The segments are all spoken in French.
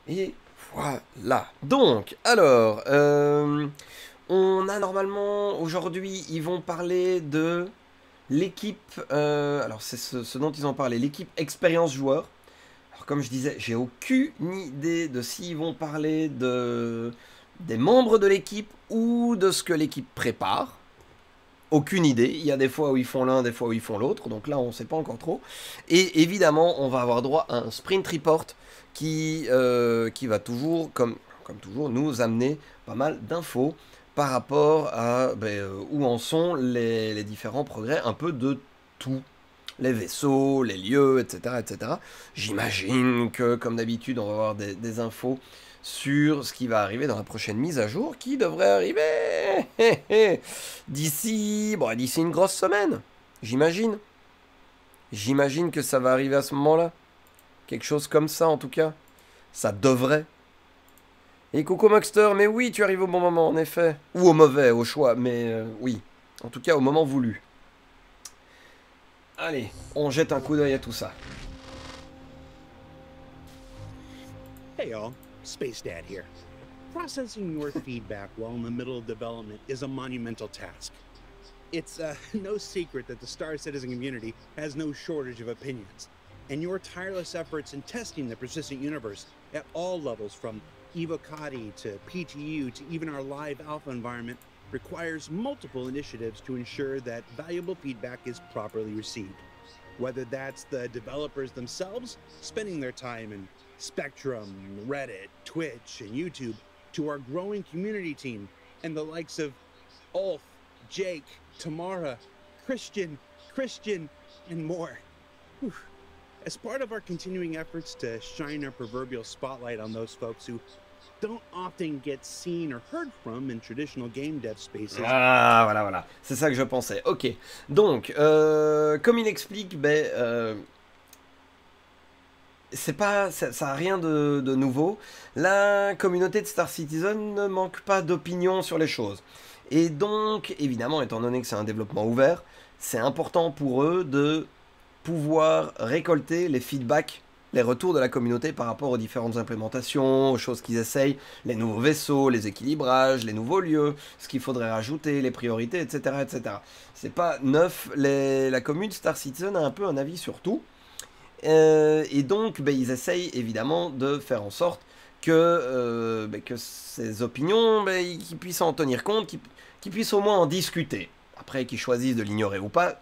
Et voilà. Donc, alors, on a normalement, aujourd'hui, ils vont parler de l'équipe, alors c'est ce dont ils ont parlé, l'équipe expérience joueur. Alors comme je disais, j'ai aucune idée de s'ils vont parler des membres de l'équipe ou de ce que l'équipe prépare. Aucune idée. Il y a des fois où ils font l'un, des fois où ils font l'autre. Donc là, on ne sait pas encore trop. Et évidemment, on va avoir droit à un sprint report qui va toujours, comme toujours, nous amener pas mal d'infos par rapport à où en sont les différents progrès, un peu de tout. Les vaisseaux, les lieux, etc. etc. J'imagine que, comme d'habitude, on va avoir des infos sur ce qui va arriver dans la prochaine mise à jour qui devrait arriver d'ici une grosse semaine. J'imagine. J'imagine que ça va arriver à ce moment-là. Quelque chose comme ça en tout cas. Ça devrait. Et Coco Maxter, mais oui, tu arrives au bon moment en effet. Ou au mauvais, au choix, mais oui. En tout cas au moment voulu. Allez, on jette un coup d'œil à tout ça. Hey all, Space Dad here. Processing your feedback while in the middle of development is a monumental task. It's no secret that the Star Citizen community has no shortage of opinions, and your tireless efforts in testing the persistent universe at all levels, from Evocati to PTU to even our live alpha environment, requires multiple initiatives to ensure that valuable feedback is properly received. Whether that's the developers themselves spending their time in Spectrum, Reddit, Twitch, and YouTube, to our growing community team and the likes of Ulf, Jake, Tamara, Christian, and more. Whew. As part of our continuing efforts to shine our proverbial spotlight on those folks who don't often get seen or heard from in traditional game dev spaces. Ah, voilà, voilà. C'est ça que je pensais. Ok. Donc, comme il explique, c'est pas, ça a rien de nouveau. La communauté de Star Citizen ne manque pas d'opinion sur les choses. Et donc, évidemment, étant donné que c'est un développement ouvert, c'est important pour eux de pouvoir récolter les feedbacks, les retours de la communauté par rapport aux différentes implémentations, aux choses qu'ils essayent, les nouveaux vaisseaux, les équilibrages, les nouveaux lieux, ce qu'il faudrait rajouter, les priorités, etc. etc. C'est pas neuf, la commune Star Citizen a un peu un avis sur tout. Et donc, ils essayent évidemment de faire en sorte que ces opinions, qu'ils puissent en tenir compte, qu'ils puissent au moins en discuter. Après, qu'ils choisissent de l'ignorer ou pas,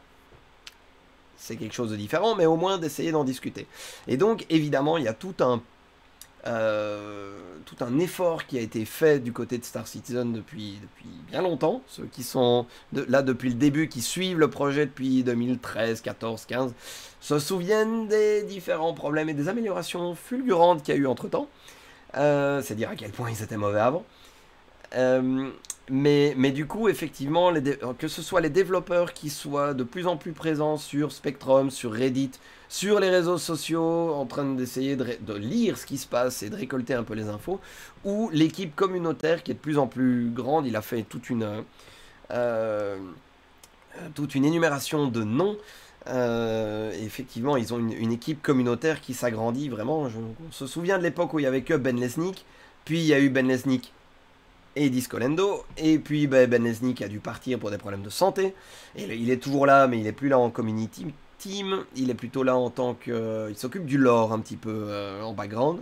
c'est quelque chose de différent, mais au moins d'essayer d'en discuter. Et donc, évidemment, il y a tout un effort qui a été fait du côté de Star Citizen depuis bien longtemps. Ceux qui sont là depuis le début, qui suivent le projet depuis 2013, 14, 15, se souviennent des différents problèmes et des améliorations fulgurantes qu'il y a eu entre-temps. C'est dire à quel point ils étaient mauvais avant. Mais du coup, effectivement, que ce soit les développeurs qui soient de plus en plus présents sur Spectrum, sur Reddit, sur les réseaux sociaux, en train d'essayer de lire ce qui se passe et de récolter un peu les infos, ou l'équipe communautaire qui est de plus en plus grande, il a fait toute une énumération de noms. Et effectivement, ils ont une équipe communautaire qui s'agrandit vraiment. On se souvient de l'époque où il n'y avait que Ben Lesnick, puis il y a eu Ben Lesnick et Discolendo, et puis Ben Lesnick a dû partir pour des problèmes de santé, et il est toujours là, mais il est plus là en community team, il est plutôt là en tant que... il s'occupe du lore un petit peu en background.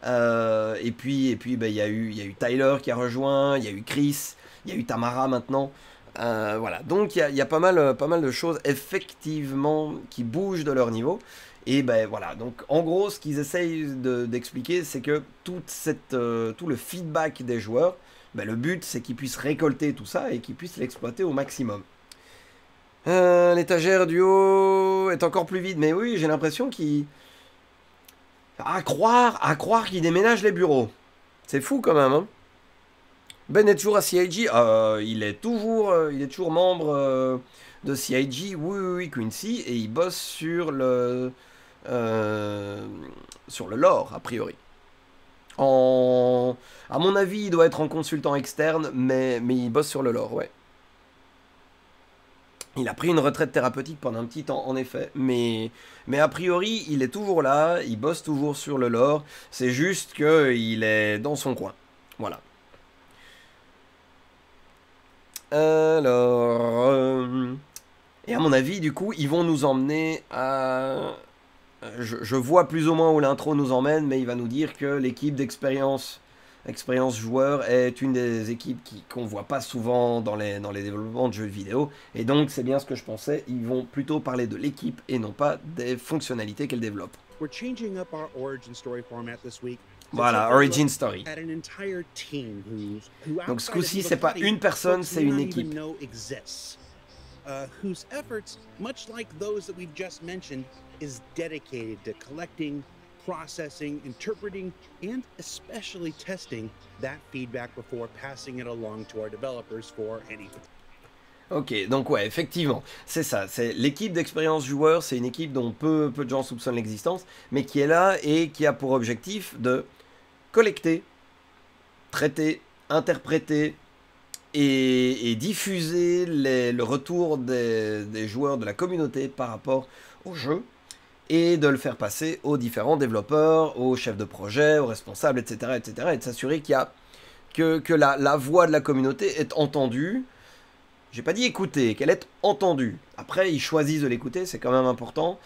Et puis il y a eu Tyler qui a rejoint, il y a eu Chris, il y a eu Tamara maintenant. Voilà, donc il y a pas mal de choses effectivement qui bougent de leur niveau. Et voilà, donc en gros, ce qu'ils essayent d'expliquer, c'est que tout le feedback des joueurs, le but, c'est qu'ils puissent récolter tout ça et qu'ils puissent l'exploiter au maximum. L'étagère du haut est encore plus vide, mais oui, j'ai l'impression qu'il... À croire qu'il déménage les bureaux. C'est fou quand même, hein. Ben est toujours à CIG. Il est toujours membre de CIG. Oui, oui, oui, Quincy. Et il bosse sur le lore, a priori. À mon avis, il doit être en consultant externe, mais il bosse sur le lore, ouais. Il a pris une retraite thérapeutique pendant un petit temps, en effet, mais a priori, il est toujours là, il bosse toujours sur le lore, c'est juste qu'il est dans son coin. Voilà. Alors... et à mon avis, du coup, ils vont nous emmener à... Je vois plus ou moins où l'intro nous emmène, mais il va nous dire que l'équipe d'expérience joueur est une des équipes qu'on voit pas souvent dans les développements de jeux vidéo. Et donc, c'est bien ce que je pensais, ils vont plutôt parler de l'équipe et non pas des fonctionnalités qu'elle développe. We're changing up our origin story format this week. Voilà, Origin Story. At an entire team who Donc ce coup-ci, c'est pas une personne, c'est une équipe. Whose efforts, much like those that we've just mentioned, is dedicated to collecting, processing, interpreting, and especially testing that feedback before passing it along to our developers for any. Ok, donc ouais, effectivement, c'est ça, c'est l'équipe d'expérience joueur, c'est une équipe dont peu de gens soupçonnent l'existence, mais qui est là et qui a pour objectif de collecter, traiter, interpréter et diffuser le retour des joueurs de la communauté par rapport au jeu et de le faire passer aux différents développeurs, aux chefs de projet, aux responsables, etc. etc. et de s'assurer que la voix de la communauté est entendue. J'ai pas dit écouter, qu'elle est entendue. Après, ils choisissent de l'écouter, c'est quand même important.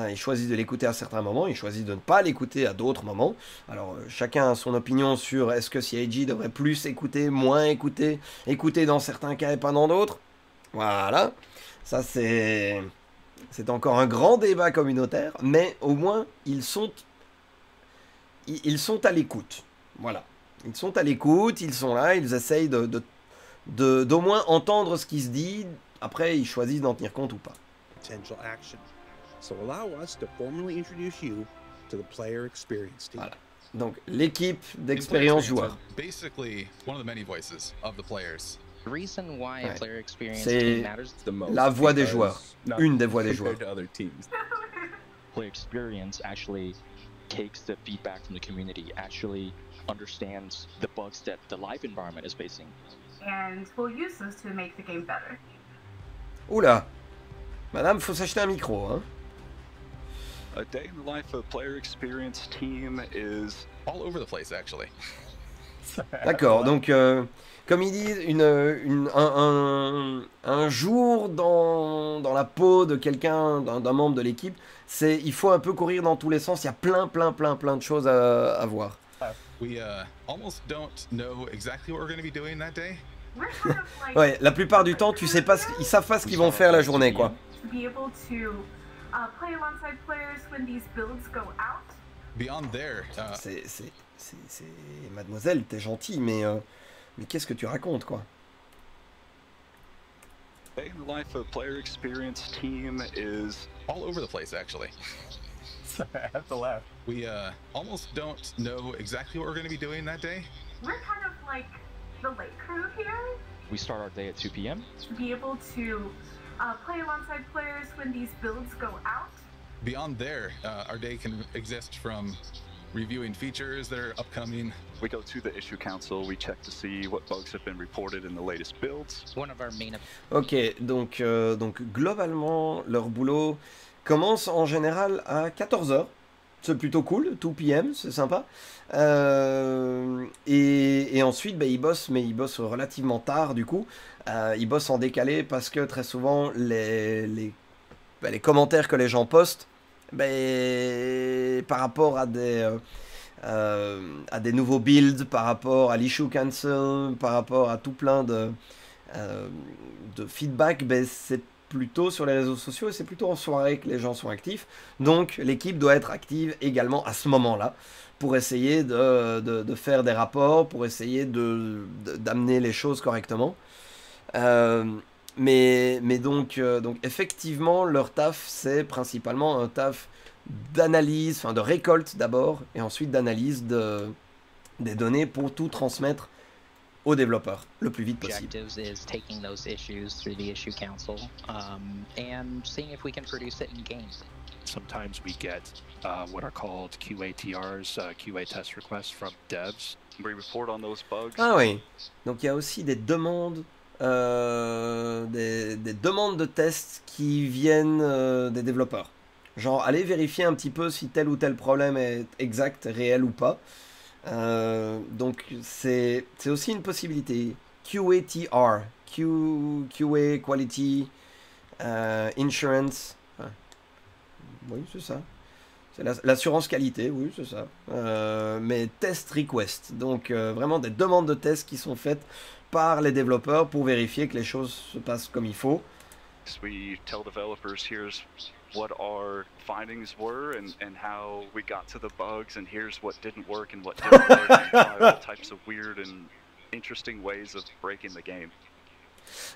Ils choisissent de l'écouter à certains moments, ils choisissent de ne pas l'écouter à d'autres moments. Alors, chacun a son opinion sur est-ce que CIG devrait plus écouter, moins écouter, écouter dans certains cas et pas dans d'autres. Voilà. Ça, c'est encore un grand débat communautaire, mais au moins, ils sont à l'écoute. Voilà. Ils sont à l'écoute, ils sont là, ils essayent d'au moins entendre ce qui se dit. Après, ils choisissent d'en tenir compte ou pas. Potential action. So allow us to formally introduce you to the player experience team. Voilà. Donc l'équipe d'expérience joueur. Basically, one of the many voices of the players. The reason why a player experience C'est team matters the most la voix des joueurs, not une des voix des joueurs. compared to other teams. Player experience actually takes the feedback from the community, actually understands the bugs that the live environment is facing. And we'll use those to make the game better. Oula, madame, faut s'acheter un micro, hein. A day in the life of player experience team is all over the place, actually. D'accord, donc comme ils disent, un jour dans la peau de quelqu'un, d'un membre de l'équipe, il faut un peu courir dans tous les sens, il y a plein de choses à voir. We almost don't know exactly what we're going to be doing that day. We're kind of like Ouais, la plupart du temps, tu sais pas, ils savent pas ce qu'ils vont faire la journée, quoi. to be able to play alongside players when these builds go out. Beyond there, C'est mademoiselle, t'es gentille, mais qu'est-ce que tu racontes, quoi? a day in the life of player experience team is all over the place, actually. I have to laugh. We almost don't know exactly what we're going to be doing that day. We're kind of like the late crew here. We start our day at 2 p.m. To be able to play alongside players when these builds go out. Beyond there, our day can exist from reviewing features that are upcoming. we go to the issue council, we check to see what bugs have been reported in the latest builds. one of our main Ok, donc globalement, leur boulot commence en général à 14h. C'est plutôt cool, 2 p.m., c'est sympa. Et ensuite, bah, ils bossent, mais ils bossent relativement tard du coup. Ils bossent en décalé parce que très souvent, les commentaires que les gens postent, bah, par rapport à des nouveaux builds, par rapport à l'issue cancel, par rapport à tout plein de feedback, bah, c'est plutôt sur les réseaux sociaux et c'est plutôt en soirée que les gens sont actifs. Donc l'équipe doit être active également à ce moment-là pour essayer de faire des rapports, pour essayer d'amener les choses correctement. Mais donc effectivement leur taf c'est principalement un taf d'analyse, enfin de récolte d'abord et ensuite d'analyse des données pour tout transmettre aux développeurs le plus vite possible. objectives is taking those issues through the issue council and seeing if we can produce it in games. Sometimes we get what are called QATRs, QA test requests from devs. We report on those bugs. Ah oui, donc il y a aussi des demandes des demandes de tests qui viennent des développeurs. Genre, allez vérifier un petit peu si tel ou tel problème est exact, réel ou pas. Donc, c'est aussi une possibilité. QATR, QA Quality Insurance. Oui, c'est ça. C'est l'assurance qualité, oui, c'est ça. Mais test request. Donc, vraiment des demandes de tests qui sont faites par les développeurs pour vérifier que les choses se passent comme il faut. We tell developers here's what our findings were and how we got to the bugs and here's what didn't work and what did work and try all types of weird and interesting ways of breaking the game.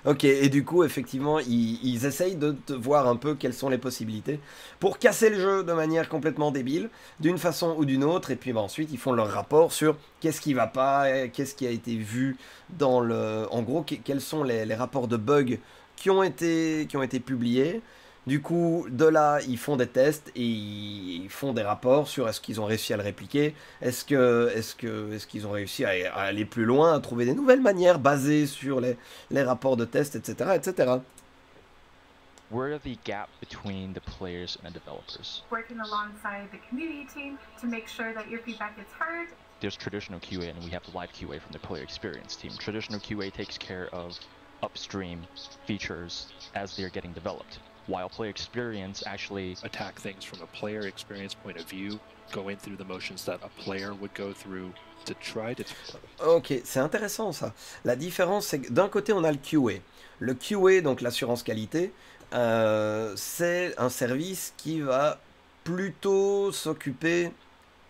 Ok, et du coup, effectivement, ils essayent de voir un peu quelles sont les possibilités pour casser le jeu de manière complètement débile, d'une façon ou d'une autre, et puis ensuite, ils font leur rapport sur qu'est-ce qui va pas, qu'est-ce qui a été vu dans le... En gros, quels sont les rapports de bugs qui ont été publiés. Du coup, de là, ils font des tests et ils font des rapports sur est-ce qu'ils ont réussi à le répliquer, est-ce qu'ils ont réussi à aller plus loin, à trouver des nouvelles manières basées sur les rapports de tests, etc., etc. Where are the gap between the players and the developers? Working alongside the community team to make sure that your feedback gets heard. There's traditional QA and we have the live QA from the player experience team. Traditional QA takes care of upstream features as they're getting developed, while player experience actually attack things from a player experience point of view, going through the motions that a player would go through to try to... Ok, c'est intéressant ça. La différence, c'est que d'un côté, on a le QA. Le QA, donc l'assurance qualité, c'est un service qui va plutôt s'occuper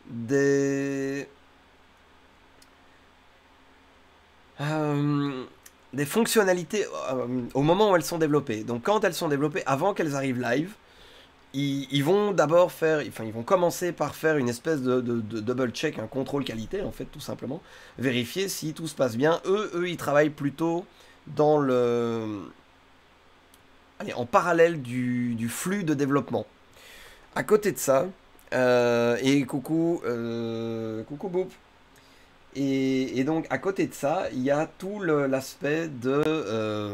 des fonctionnalités au moment où elles sont développées. Donc quand elles sont développées, avant qu'elles arrivent live, ils vont d'abord faire, enfin ils vont commencer par faire une espèce de double check, un contrôle qualité en fait tout simplement, vérifier si tout se passe bien. Eux ils travaillent plutôt dans en parallèle du flux de développement. À côté de ça, et coucou Boop. Et donc, à côté de ça, il y a tout l'aspect de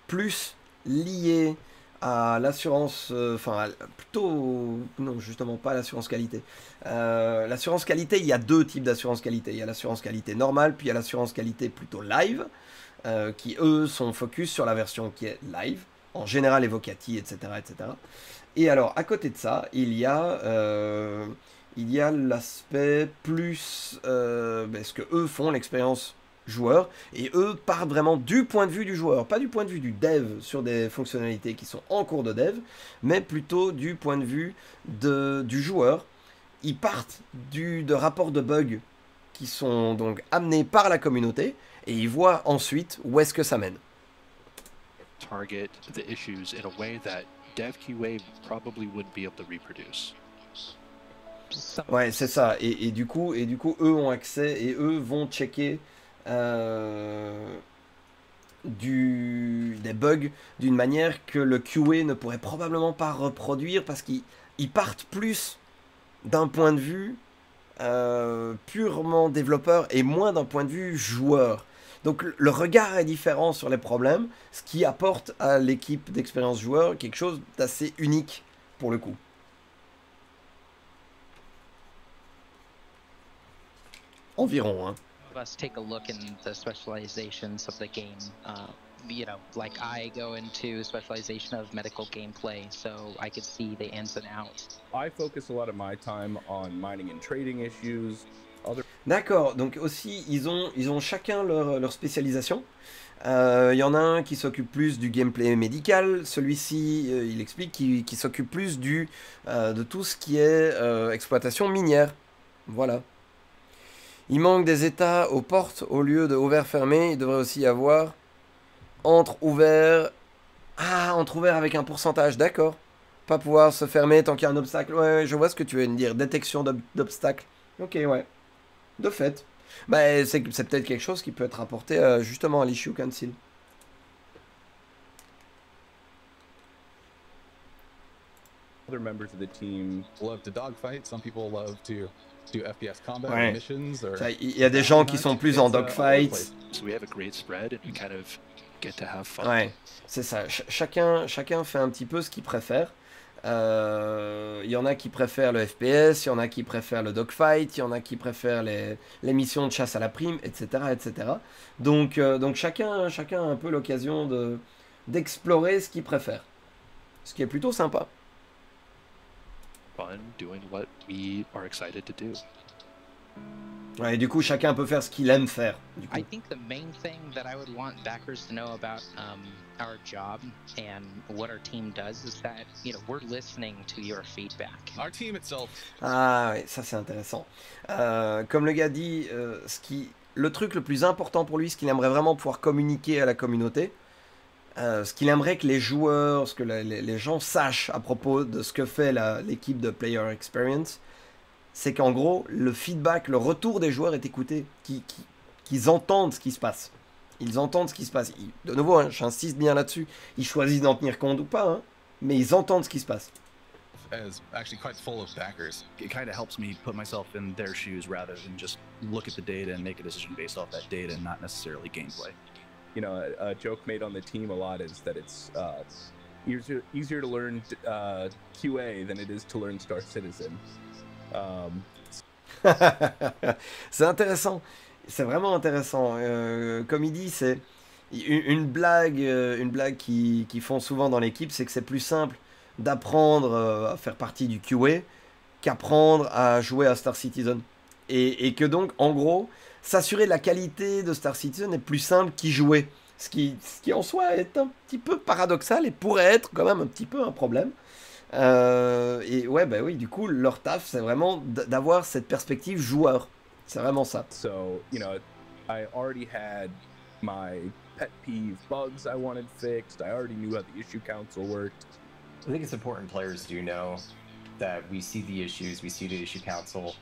plus lié à l'assurance, plutôt, non, justement pas l'assurance qualité. L'assurance qualité, il y a deux types d'assurance qualité. Il y a l'assurance qualité normale, puis il y a l'assurance qualité plutôt live, qui eux sont focus sur la version qui est live, en général Evocati, etc., etc. Et alors, à côté de ça, il y a l'aspect plus ce que eux font, l'expérience joueur, et eux partent vraiment du point de vue du joueur, pas du point de vue du dev sur des fonctionnalités qui sont en cours de dev, mais plutôt du point de vue du joueur. Ils partent de rapports de bugs qui sont donc amenés par la communauté, et ils voient ensuite où est-ce que ça mène. Target the issues in a way that dev QA probably wouldn't be able to reproduce. Ouais, c'est ça. Et du coup, eux ont accès et eux vont checker des bugs d'une manière que le QA ne pourrait probablement pas reproduire parce qu'ils partent plus d'un point de vue purement développeur et moins d'un point de vue joueur. Donc le regard est différent sur les problèmes, ce qui apporte à l'équipe d'expérience joueur quelque chose d'assez unique pour le coup. Environ, hein. Let's take a look in the specializations of the game. You know, like I go into specialization of medical gameplay, so I could see the ins and outs. I focus a lot of my time on mining and trading issues. D'accord, donc aussi ils ont chacun leur spécialisation. Il y en a un qui s'occupe plus du gameplay médical, celui-ci il explique qu'il s'occupe plus de tout ce qui est exploitation minière. Voilà. Il manque des états aux portes au lieu de ouvert fermé. Il devrait aussi y avoir entre ouvert. Ah, entre ouvert avec un pourcentage, d'accord. Pas pouvoir se fermer tant qu'il y a un obstacle. Ouais, je vois ce que tu veux me dire. Détection d'obstacles. Ok, ouais. De fait. Bah, c'est peut-être quelque chose qui peut être apporté justement à l'Issue Council. Other members of the team love to dogfight. Some people love to do FPS combat Ouais. or missions. Or Il y a des gens qui sont plus en It's, all over the dogfight. place. So we have a great spread and we kind of get to have fun. Ouais, c'est ça. Chacun fait un petit peu ce qu'il préfère. Il y en a qui préfèrent le FPS, il y en a qui préfèrent le dogfight, il y en a qui préfèrent les missions de chasse à la prime, etc. etc. Donc chacun a un peu l'occasion d'explorer ce qu'il préfère. Ce qui est plutôt sympa. Fun doing what we are excited to do. Ouais, et du coup, chacun peut faire ce qu'il aime faire. Du coup. I think the main thing that I would want backers to know about our job and what our team does is that, you know, we're listening to your feedback. Our team itself. Ah ouais, ça c'est intéressant. Comme le gars dit, le truc le plus important pour lui, ce qu'il aimerait vraiment pouvoir communiquer à la communauté, ce qu'il aimerait que les joueurs, ce que les gens sachent à propos de ce que fait l'équipe de Player Experience, c'est qu'en gros, le feedback, le retour des joueurs est écouté, qu'ils entendent ce qui se passe. Ils entendent ce qui se passe. De nouveau, hein, j'insiste bien là-dessus, ils choisissent d'en tenir compte ou pas, hein, mais ils entendent ce qui se passe. Is actually quite full of backers. It kind of helps me put myself in their shoes rather than just look at the data and make a decision based off that data and not necessarily gameplay. You know, a joke made on the team a lot is that it's easier to learn QA than it is to learn Star Citizen. C'est intéressant, c'est vraiment intéressant. Comme il dit, c'est une blague qu'ils font souvent dans l'équipe, c'est que c'est plus simple d'apprendre à faire partie du QA qu'apprendre à jouer à Star Citizen. Et que donc, en gros, s'assurer de la qualité de Star Citizen est plus simple qu'y jouer. Ce qui en soi est un petit peu paradoxal et pourrait être quand même un petit peu un problème. Et ouais, bah oui, du coup, leur taf, c'est vraiment d'avoir cette perspective joueur. C'est vraiment ça. So, you know, I already had my pet peeve bugs I wanted fixed. I already knew how the issue council worked. I think it's important players do know that we see the issues, we see the issue council.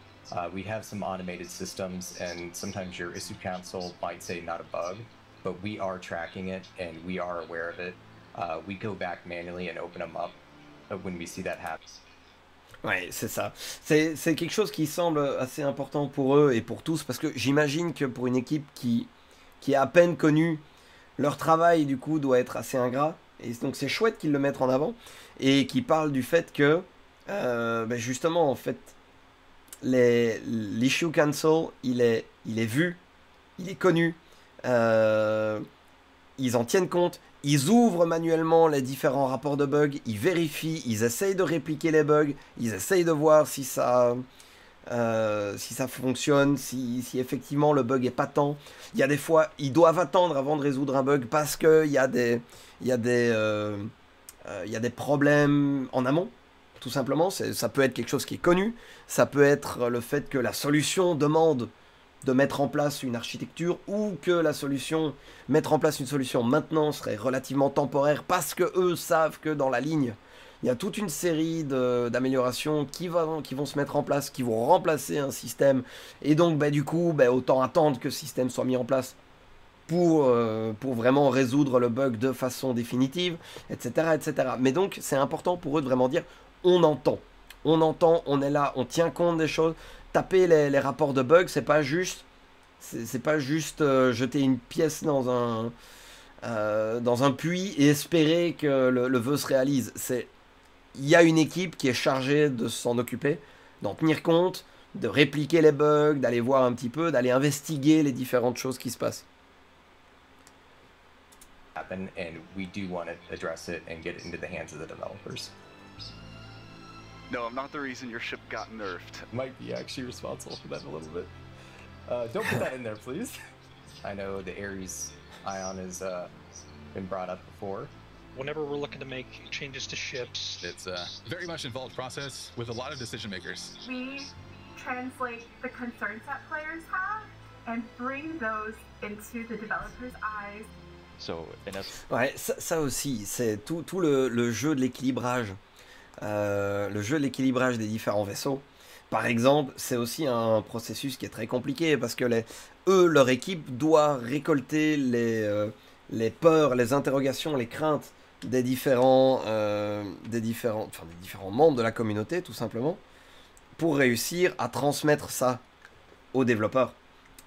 We have some automated systems, and sometimes your issue council might say not a bug, but we are tracking it and we are aware of it. We go back manually and open them up when we see that happen. Ouais, c'est ça. C'est quelque chose qui semble assez important pour eux et pour tous, parce que j'imagine que pour une équipe qui a à peine connu, leur travail du coup doit être assez ingrat. Et donc c'est chouette qu'ils le mettent en avant et qu'ils parlent du fait que justement en fait l'issue council il est vu, il est connu, ils en tiennent compte, ils ouvrent manuellement les différents rapports de bugs, ils vérifient, ils essayent de répliquer les bugs, ils essayent de voir si ça fonctionne, si effectivement le bug est patent. Il y a des fois, ils doivent attendre avant de résoudre un bug parce qu'il y a des problèmes en amont, tout simplement. Ça peut être quelque chose qui est connu, ça peut être le fait que la solution demande de mettre en place une architecture ou que la solution, mettre en place une solution maintenant serait relativement temporaire parce que eux savent que dans la ligne, il y a toute une série d'améliorations qui vont se mettre en place, qui vont remplacer un système. Et donc, du coup, autant attendre que ce système soit mis en place pour vraiment résoudre le bug de façon définitive, etc., etc. Mais donc, c'est important pour eux de vraiment dire, on entend, on est là, on tient compte des choses. Taper les rapports de bugs, c'est pas juste jeter une pièce dans un puits et espérer que le vœu se réalise. Il y a une équipe qui est chargée de s'en occuper, d'en tenir compte, de répliquer les bugs, d'aller voir un petit peu, d'aller investiguer les différentes choses qui se passent. And we do want to address it and get it into the hands of the developers. No, I'm not the reason your ship got nerfed. Might be actually responsible for that a little bit. Don't put that in there, please. I know the Ares Ion has been brought up before. Whenever we're looking to make changes to ships, It's a very much involved process with a lot of decision makers. We translate the concerns that players have and bring those into the developers' eyes. So, ouais, ça aussi, c'est tout le jeu de l'équilibrage. Le jeu de l'équilibrage des différents vaisseaux, par exemple, c'est aussi un processus qui est très compliqué parce que leur équipe doit récolter les peurs, les interrogations, les craintes des différents membres de la communauté, tout simplement, pour réussir à transmettre ça aux développeurs.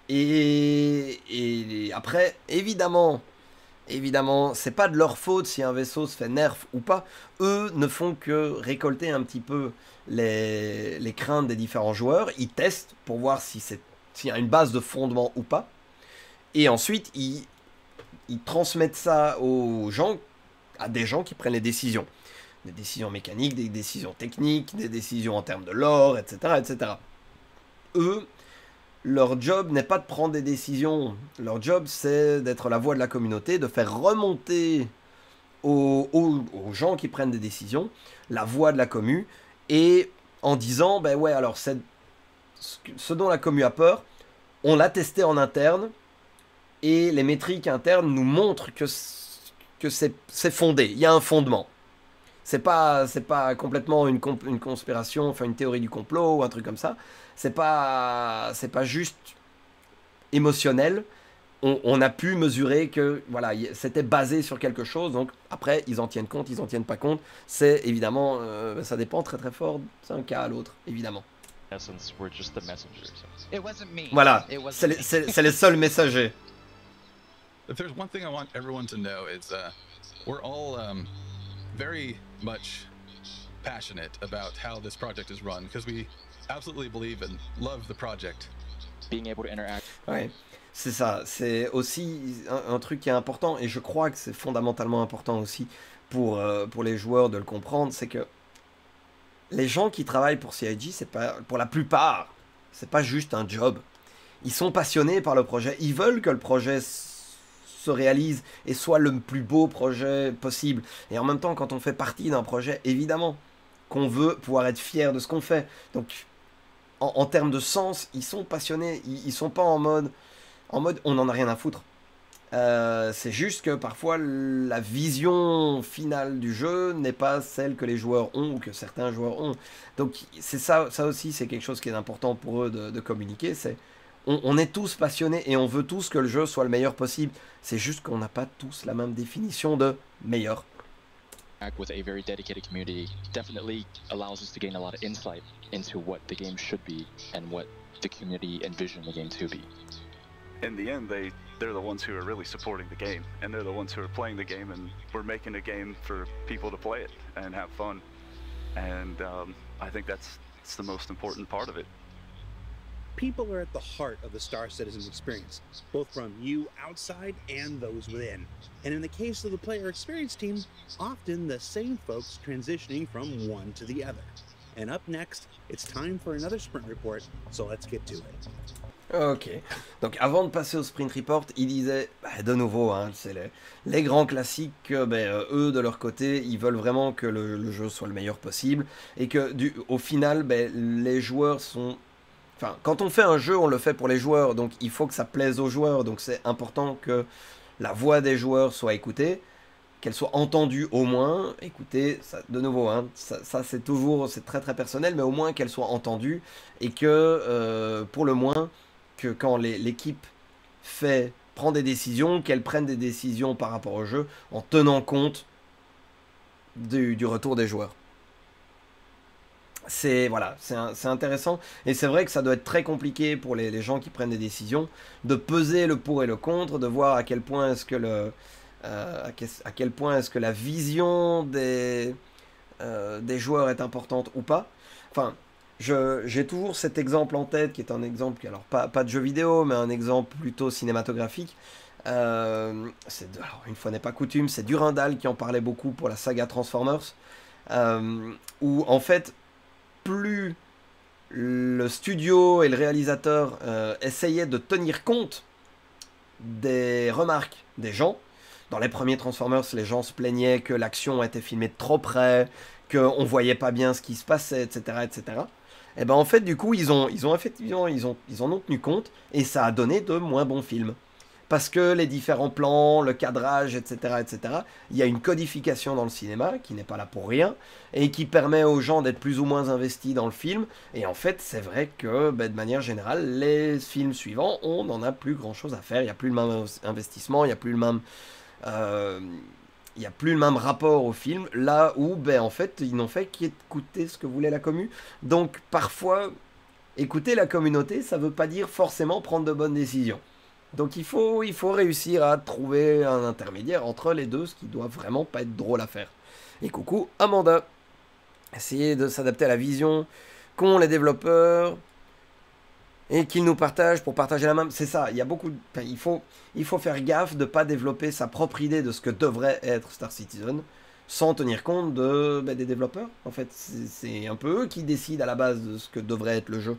Et après, évidemment, c'est pas de leur faute si un vaisseau se fait nerf ou pas. Eux ne font que récolter un petit peu les craintes des différents joueurs. Ils testent pour voir s'il y a une base de fondement ou pas. Et ensuite, ils transmettent ça à des gens qui prennent les décisions. Des décisions mécaniques, des décisions techniques, des décisions en termes de lore, etc. etc. Eux, leur job n'est pas de prendre des décisions. Leur job, c'est d'être la voix de la communauté, de faire remonter aux gens qui prennent des décisions la voix de la commu, et en disant, ben ouais, alors ce dont la commu a peur, on l'a testé en interne, et les métriques internes nous montrent que c'est fondé, il y a un fondement. C'est pas complètement une conspiration, enfin une théorie du complot ou un truc comme ça. C'est pas juste émotionnel. On a pu mesurer que voilà, c'était basé sur quelque chose. Donc après, ils en tiennent compte, ils en tiennent pas compte. C'est évidemment, ça dépend très très fort d'un cas à l'autre, évidemment. Essence, we're just the messengers. It wasn't me. Voilà, It wasn't me. c'est les seuls messagers. If there's one thing I want everyone to know is we're all very much passionate about how this project is run because we absolutely believe and love the project. Being able to interact. Ouais, c'est ça. C'est aussi un truc qui est important, et je crois que c'est fondamentalement important aussi pour les joueurs de le comprendre, c'est que les gens qui travaillent pour CIG, c'est pas, pour la plupart, c'est pas juste un job. Ils sont passionnés par le projet. Ils veulent que le projet se réalise et soit le plus beau projet possible. Et en même temps, quand on fait partie d'un projet, évidemment qu'on veut pouvoir être fier de ce qu'on fait. Donc, en termes de sens, ils sont passionnés. Ils sont pas en mode on n'en a rien à foutre. C'est juste que parfois la vision finale du jeu n'est pas celle que les joueurs ont ou que certains joueurs ont. Donc c'est ça aussi, c'est quelque chose qui est important pour eux de communiquer. C'est on est tous passionnés et on veut tous que le jeu soit le meilleur possible. C'est juste qu'on n'a pas tous la même définition de meilleur. With a very dedicated community definitely allows us to gain a lot of insight into what the game should be and what the community envisioned the game to be. In the end, they're the ones who are really supporting the game, and they're the ones who are playing the game, and we're making a game for people to play it and have fun. And I think that's the most important part of it. People are at the heart of the Star Citizen experience, both from you outside and those within. And in the case of the player experience team, often the same folks transitioning from one to the other. And up next, it's time for another sprint report, so let's get to it. Ok, donc avant de passer au sprint report, il disait, de nouveau, hein, c'est les grands classiques, eux de leur côté, ils veulent vraiment que le jeu soit le meilleur possible, et que au final, les joueurs sont... Enfin, quand on fait un jeu, on le fait pour les joueurs, donc il faut que ça plaise aux joueurs, donc c'est important que la voix des joueurs soit écoutée, qu'elle soit entendue au moins. Écoutez, ça, de nouveau, hein, ça c'est toujours, c'est très très personnel, mais au moins qu'elle soit entendue, et que pour le moins, que quand l'équipe prend des décisions, qu'elle prenne des décisions par rapport au jeu, en tenant compte du retour des joueurs. C'est intéressant, et c'est vrai que ça doit être très compliqué pour les gens qui prennent des décisions, de peser le pour et le contre, de voir à quel point est-ce que à quel point est-ce que la vision des joueurs est importante ou pas. Enfin, j'ai toujours cet exemple en tête, qui est un exemple, alors pas de jeu vidéo, mais un exemple plutôt cinématographique. Alors, une fois n'est pas coutume, c'est Durandal qui en parlait beaucoup pour la saga Transformers, où en fait, plus le studio et le réalisateur essayaient de tenir compte des remarques des gens. Dans les premiers Transformers, les gens se plaignaient que l'action était filmée de trop près, qu'on voyait pas bien ce qui se passait, etc., etc. Et ben en fait, du coup, ils en ont tenu compte, et ça a donné de moins bons films. Parce que les différents plans, le cadrage, etc., etc., il y a une codification dans le cinéma qui n'est pas là pour rien, et qui permet aux gens d'être plus ou moins investis dans le film. Et en fait, c'est vrai que, de manière générale, les films suivants, on n'en a plus grand-chose à faire. Il n'y a plus le même investissement, il n'y a plus le même... il n'y a plus le même rapport au film, là où, ben, en fait, ils n'ont fait qu'écouter ce que voulait la commu. Donc, parfois, écouter la communauté, ça ne veut pas dire forcément prendre de bonnes décisions. Donc, il faut réussir à trouver un intermédiaire entre les deux, ce qui doit vraiment pas être drôle à faire. Et coucou, Amanda. Essayer de s'adapter à la vision qu'ont les développeurs et qu'ils nous partagent pour partager la même. C'est ça, il y a beaucoup de... Enfin, il faut faire gaffe de ne pas développer sa propre idée de ce que devrait être Star Citizen sans tenir compte des développeurs. En fait, c'est un peu eux qui décident à la base de ce que devrait être le jeu.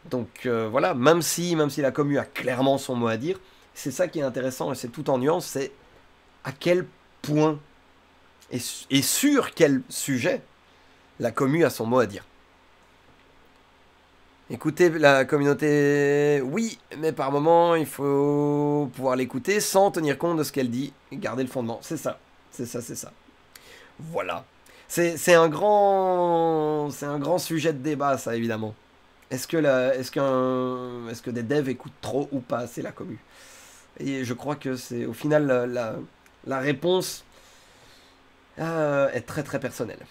Donc voilà, même si la commu a clairement son mot à dire, c'est ça qui est intéressant et c'est tout en nuance, c'est à quel point et sur quel sujet la commu a son mot à dire. Écouter la communauté, oui, mais par moment, il faut pouvoir l'écouter sans tenir compte de ce qu'elle dit et garder le fondement. C'est ça. Voilà. C'est un grand sujet de débat, ça, évidemment. Est-ce que des devs écoutent trop ou pas assez la commu? Et je crois que c'est au final la réponse est très très personnelle.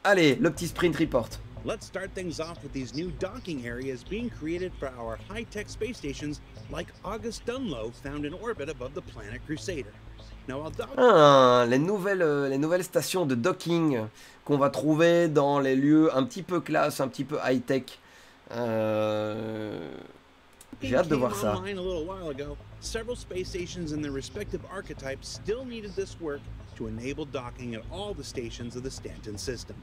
Allez, le petit sprint report. Let's start things off with these new docking areas being created for our high-tech space stations like August Dunlo found in orbit above the planet Crusader. Now, les nouvelles stations de docking qu'on va trouver dans les lieux un petit peu classe, un petit peu high-tech. J'ai hâte de voir ça. Several space stations and their respective archetypes still needed this work to enable docking at all the stations of the Stanton system.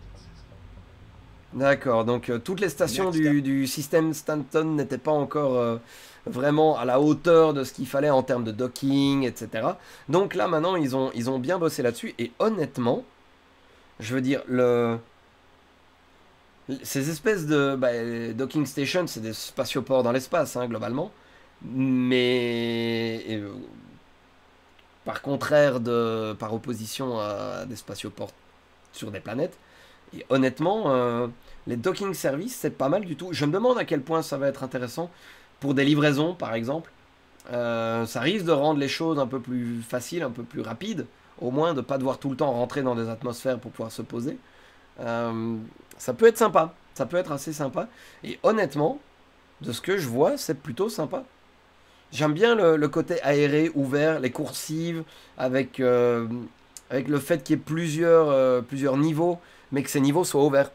D'accord, donc toutes les stations du système Stanton n'étaient pas encore vraiment à la hauteur de ce qu'il fallait en termes de docking, etc. Donc là, maintenant, ils ont bien bossé là-dessus. Et honnêtement, je veux dire, ces espèces de docking stations, c'est des spatioports dans l'espace, hein, globalement. Mais par opposition à des spatioports sur des planètes. Et honnêtement, les docking services, c'est pas mal du tout. Je me demande à quel point ça va être intéressant pour des livraisons, par exemple. Ça risque de rendre les choses un peu plus faciles, un peu plus rapides. Au moins, de ne pas devoir tout le temps rentrer dans des atmosphères pour pouvoir se poser. Ça peut être sympa. Ça peut être assez sympa. Et honnêtement, de ce que je vois, c'est plutôt sympa. J'aime bien le côté aéré, ouvert, les coursives, avec le fait qu'il y ait plusieurs niveaux, mais que ces niveaux soient ouverts.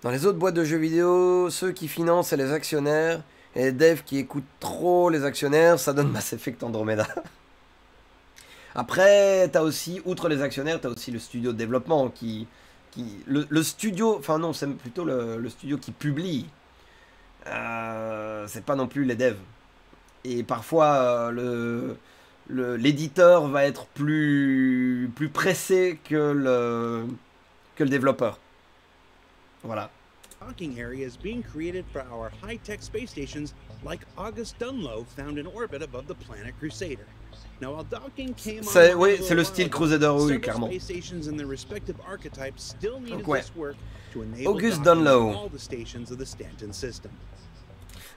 Dans les autres boîtes de jeux vidéo, ceux qui financent, c'est les actionnaires, et les devs qui écoutent trop les actionnaires, ça donne Mass Effect Andromeda. Après, t'as aussi, outre les actionnaires, t'as aussi le studio de développement le studio, enfin non, c'est plutôt le studio qui publie. C'est pas non plus les devs. Et parfois, l'éditeur va être plus pressé que le développeur. Voilà. Docking areas being created for our high-tech space stations like August Dunlo found in orbit above the planet Crusader. Now, while docking came on oui, c'est le style Crusader, oui, clairement. Space stations and their respective archetypes still needed Donc, ouais. this work to enable August docking Dunlo. at all the stations of the Stanton system.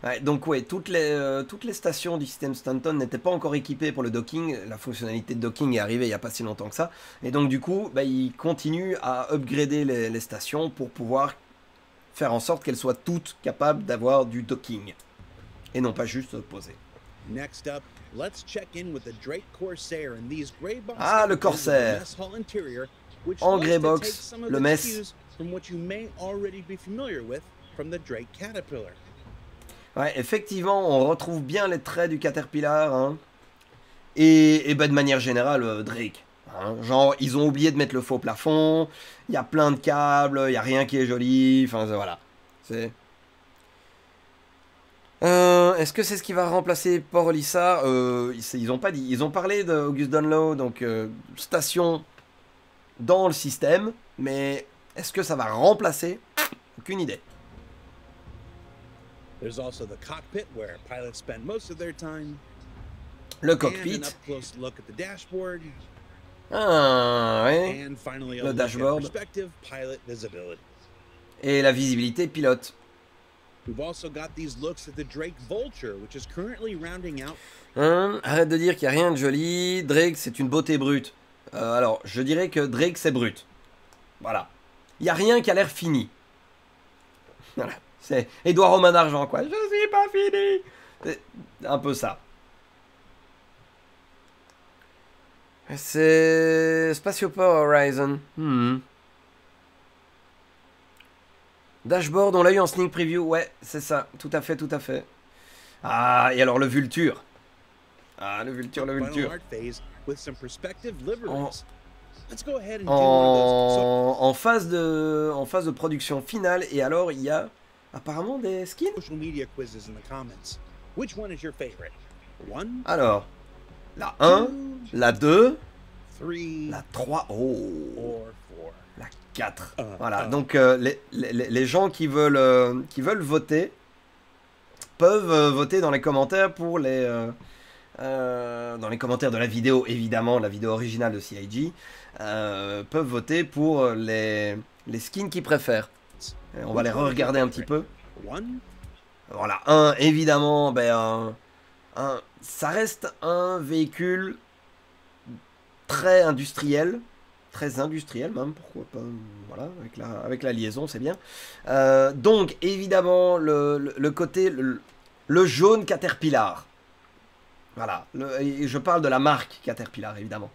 Ouais, donc ouais, toutes les stations du système Stanton n'étaient pas encore équipées pour le docking. La fonctionnalité de docking est arrivée il n'y a pas si longtemps que ça. Et donc du coup, ils continuent à upgrader les stations pour pouvoir faire en sorte qu'elles soient toutes capables d'avoir du docking. Et non pas juste poser. Next up, let's check in with the Drake Corsair and these gray box le Corsair. mess hall interior, which En likes grey to box, take some of le the mess. cues from what you may already be familiar with from the Drake Caterpillar. Ouais, effectivement, on retrouve bien les traits du Caterpillar, hein. Et de manière générale, Drake. Hein. Genre, ils ont oublié de mettre le faux plafond, il y a plein de câbles, il n'y a rien qui est joli, enfin voilà. Est-ce que c'est ce qui va remplacer Port Olisar? Ils n'ont pas dit. Ils ont parlé d'August Dunlo, donc station dans le système, mais est-ce que ça va remplacer? Aucune idée. There's also the cockpit where pilots spend most of their time. Le cockpit. And an up-close look at the dashboard. Ouais. And finally, a Le look at dashboard. perspective pilot visibility. Et la visibilité pilote. We've also got these looks at the Drake Vulture, which is currently rounding out. Arrête de dire qu'il n'y a rien de joli. Drake, c'est une beauté brute. Alors, je dirais que Drake, c'est brut. Voilà. Il n'y a rien qui a l'air fini. Voilà. C'est Edouard Romain d'Argent, quoi. Je suis pas fini. C'est un peu ça. C'est Spatioport Horizon. Dashboard, on l'a eu en sneak preview. Ouais, c'est ça. Tout à fait, tout à fait. Ah, et alors le Vulture. Ah, le Vulture, le Vulture. En phase de production finale. Et alors, il y a apparemment des skins. Alors, la 1, la 2, la 3, la 4. Voilà, donc les gens qui veulent voter peuvent voter dans les commentaires pour les... dans les commentaires de la vidéo, évidemment, la vidéo originale de CIG, peuvent voter pour les skins qu'ils préfèrent. Et on va les re-regarder un petit peu. Voilà, évidemment, ben, ça reste un véhicule très industriel même, pourquoi pas, voilà, avec la liaison, c'est bien. Donc, évidemment, le côté, le jaune Caterpillar. Voilà, je parle de la marque Caterpillar, évidemment.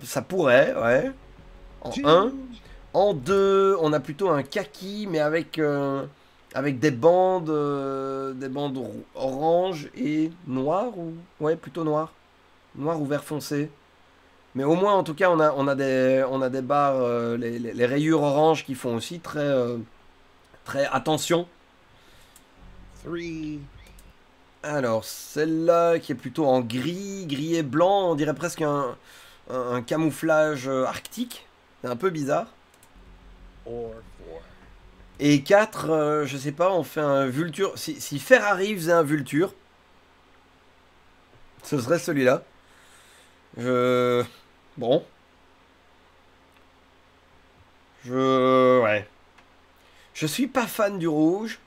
Ça pourrait, ouais. En 1. En 2, on a plutôt un kaki, mais avec des bandes orange et noires, ou ouais, plutôt noir ou vert foncé. Mais au moins, en tout cas, on a des barres, les rayures orange qui font aussi très attention. 3. Alors, celle-là qui est plutôt en gris et blanc, on dirait presque un camouflage arctique. C'est un peu bizarre. Et 4, je sais pas, on fait un Vulture. Si Ferrari faisait un Vulture, ce serait celui-là. Bon. Ouais. Je suis pas fan du rouge.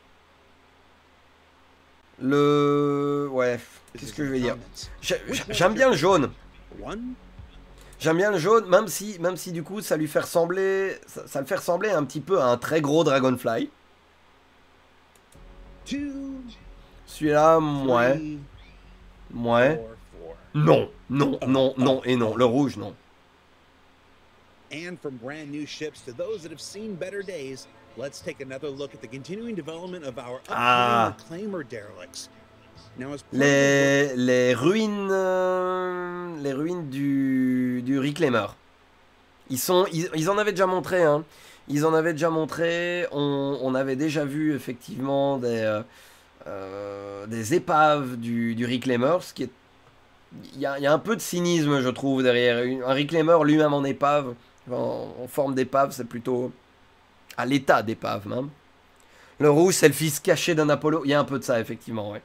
Ouais, qu'est-ce que je vais dire? J'aime bien le jaune. J'aime bien le jaune, même si du coup ça lui fait ressembler, ça le fait ressembler un petit peu à un très gros Dragonfly. Celui-là, ouais. Non, et non. Le rouge, non. And from brand new ships to those that have seen better days, let's take another look at the continuing development of our upcoming Reclaimer derelicts. Now, as les ruines du Reclaimer. Ils en avaient déjà montré, hein. Ils en avaient déjà montré. On avait déjà vu effectivement des épaves du Reclaimer, ce qui est... Il y a un peu de cynisme, je trouve, derrière. Un Reclaimer lui-même en épave, en forme d'épave, c'est plutôt à l'état d'épave, même. Le rouge, c'est le fils caché d'un Apollo. Il y a un peu de ça, effectivement, ouais.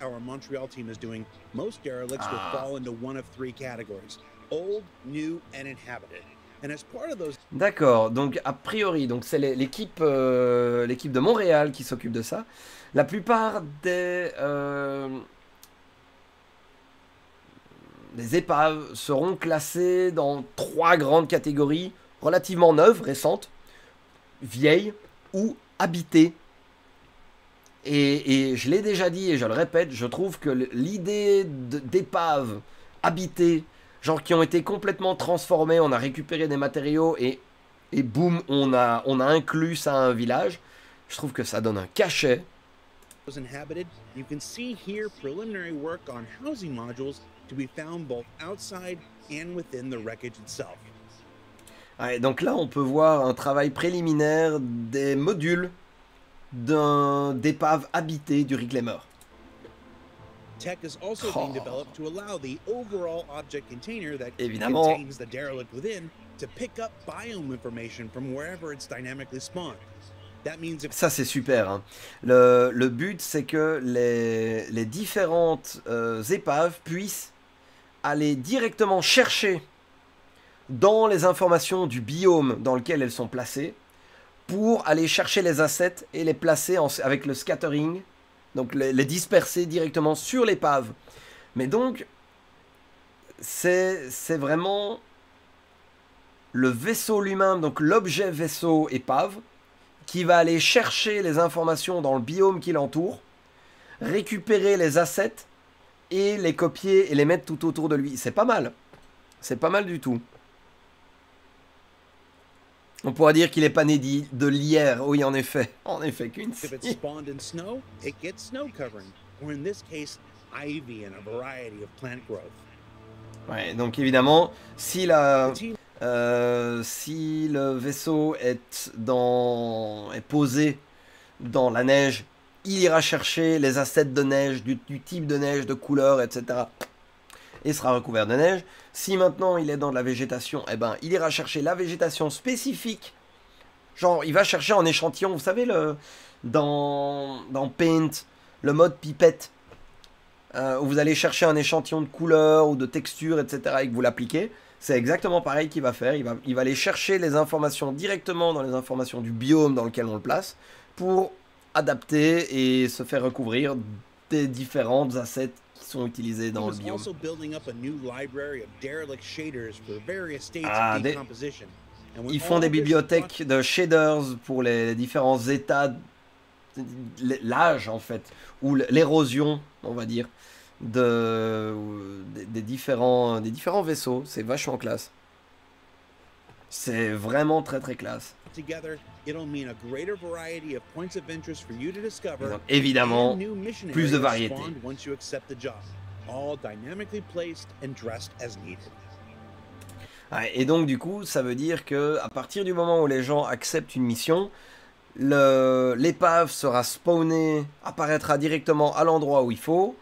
Our Montreal team is doing, most derelicts will fall into one of 3 categories: old, new, and inhabited. And as part of those... D'accord, donc a priori, donc c'est l'équipe de Montréal qui s'occupe de ça. La plupart des épaves seront classées dans 3 grandes catégories relativement neuves, récentes, vieilles ou habitées. Et je l'ai déjà dit et je le répète, je trouve que l'idée d'épaves habitées, genre qui ont été complètement transformées, on a récupéré des matériaux et boum, on a inclus ça à un village, je trouve que ça donne un cachet. Inhabited, you can see here preliminary work on housing modules to be found both outside and within the wreckage itself. Ouais, donc là, on peut voir un travail préliminaire des modules d'épave habitée du Reclaimer. Tech is also being developed to allow the overall object container that Évidemment. contains the derelict within to pick up biome information from wherever it's dynamically spawned. That means if... Ça, c'est super, hein. Le but, c'est que les différentes épaves puissent aller directement chercher dans les informations du biome dans lequel elles sont placées pour aller chercher les assets et les placer avec le scattering, donc les disperser directement sur l'épave. Mais donc, c'est vraiment le vaisseau lui-même, donc l'objet vaisseau épave, qui va aller chercher les informations dans le biome qui l'entoure, récupérer les assets et les copier et les mettre tout autour de lui. C'est pas mal. C'est pas mal du tout. On pourra dire qu'il est pas né de l'hier. Oui, en effet. En effet, Quincy. If it's spawned in snow, it gets snow covering, or in this case, ivy and a variety of plant growth. Ouais, donc évidemment, si le vaisseau est posé dans la neige, il ira chercher les assets de neige, du type de neige, de couleur, etc. Et sera recouvert de neige. Si maintenant il est dans de la végétation, eh ben, il ira chercher la végétation spécifique. Genre, il va chercher en échantillon, vous savez, dans Paint, le mode pipette, où vous allez chercher un échantillon de couleur ou de texture, etc. et que vous l'appliquez. C'est exactement pareil qu'il va faire. Il va aller chercher les informations directement dans les informations du biome dans lequel on le place pour adapter et se faire recouvrir des différentes assets qui sont utilisés dans le biome. Ils font des bibliothèques de shaders pour les différents états, l'âge en fait, ou l'érosion, on va dire, des différents vaisseaux. C'est vachement classe. C'est vraiment très très classe. Donc, évidemment, plus de variété. Et donc du coup, ça veut dire que à partir du moment où les gens acceptent une mission, l'épave sera spawnée, apparaîtra directement à l'endroit où il faut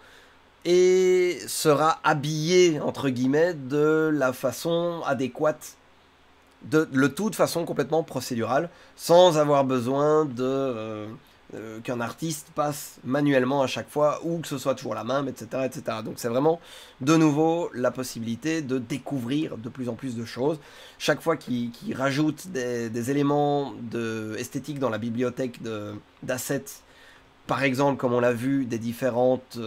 et sera habillée entre guillemets de la façon adéquate, le tout de façon complètement procédurale, sans avoir besoin qu'un artiste passe manuellement à chaque fois ou que ce soit toujours la même, etc., etc. Donc c'est vraiment de nouveau la possibilité de découvrir de plus en plus de choses. Chaque fois qu'il rajoute des éléments esthétiques dans la bibliothèque d'assets, par exemple comme on l'a vu, des différentes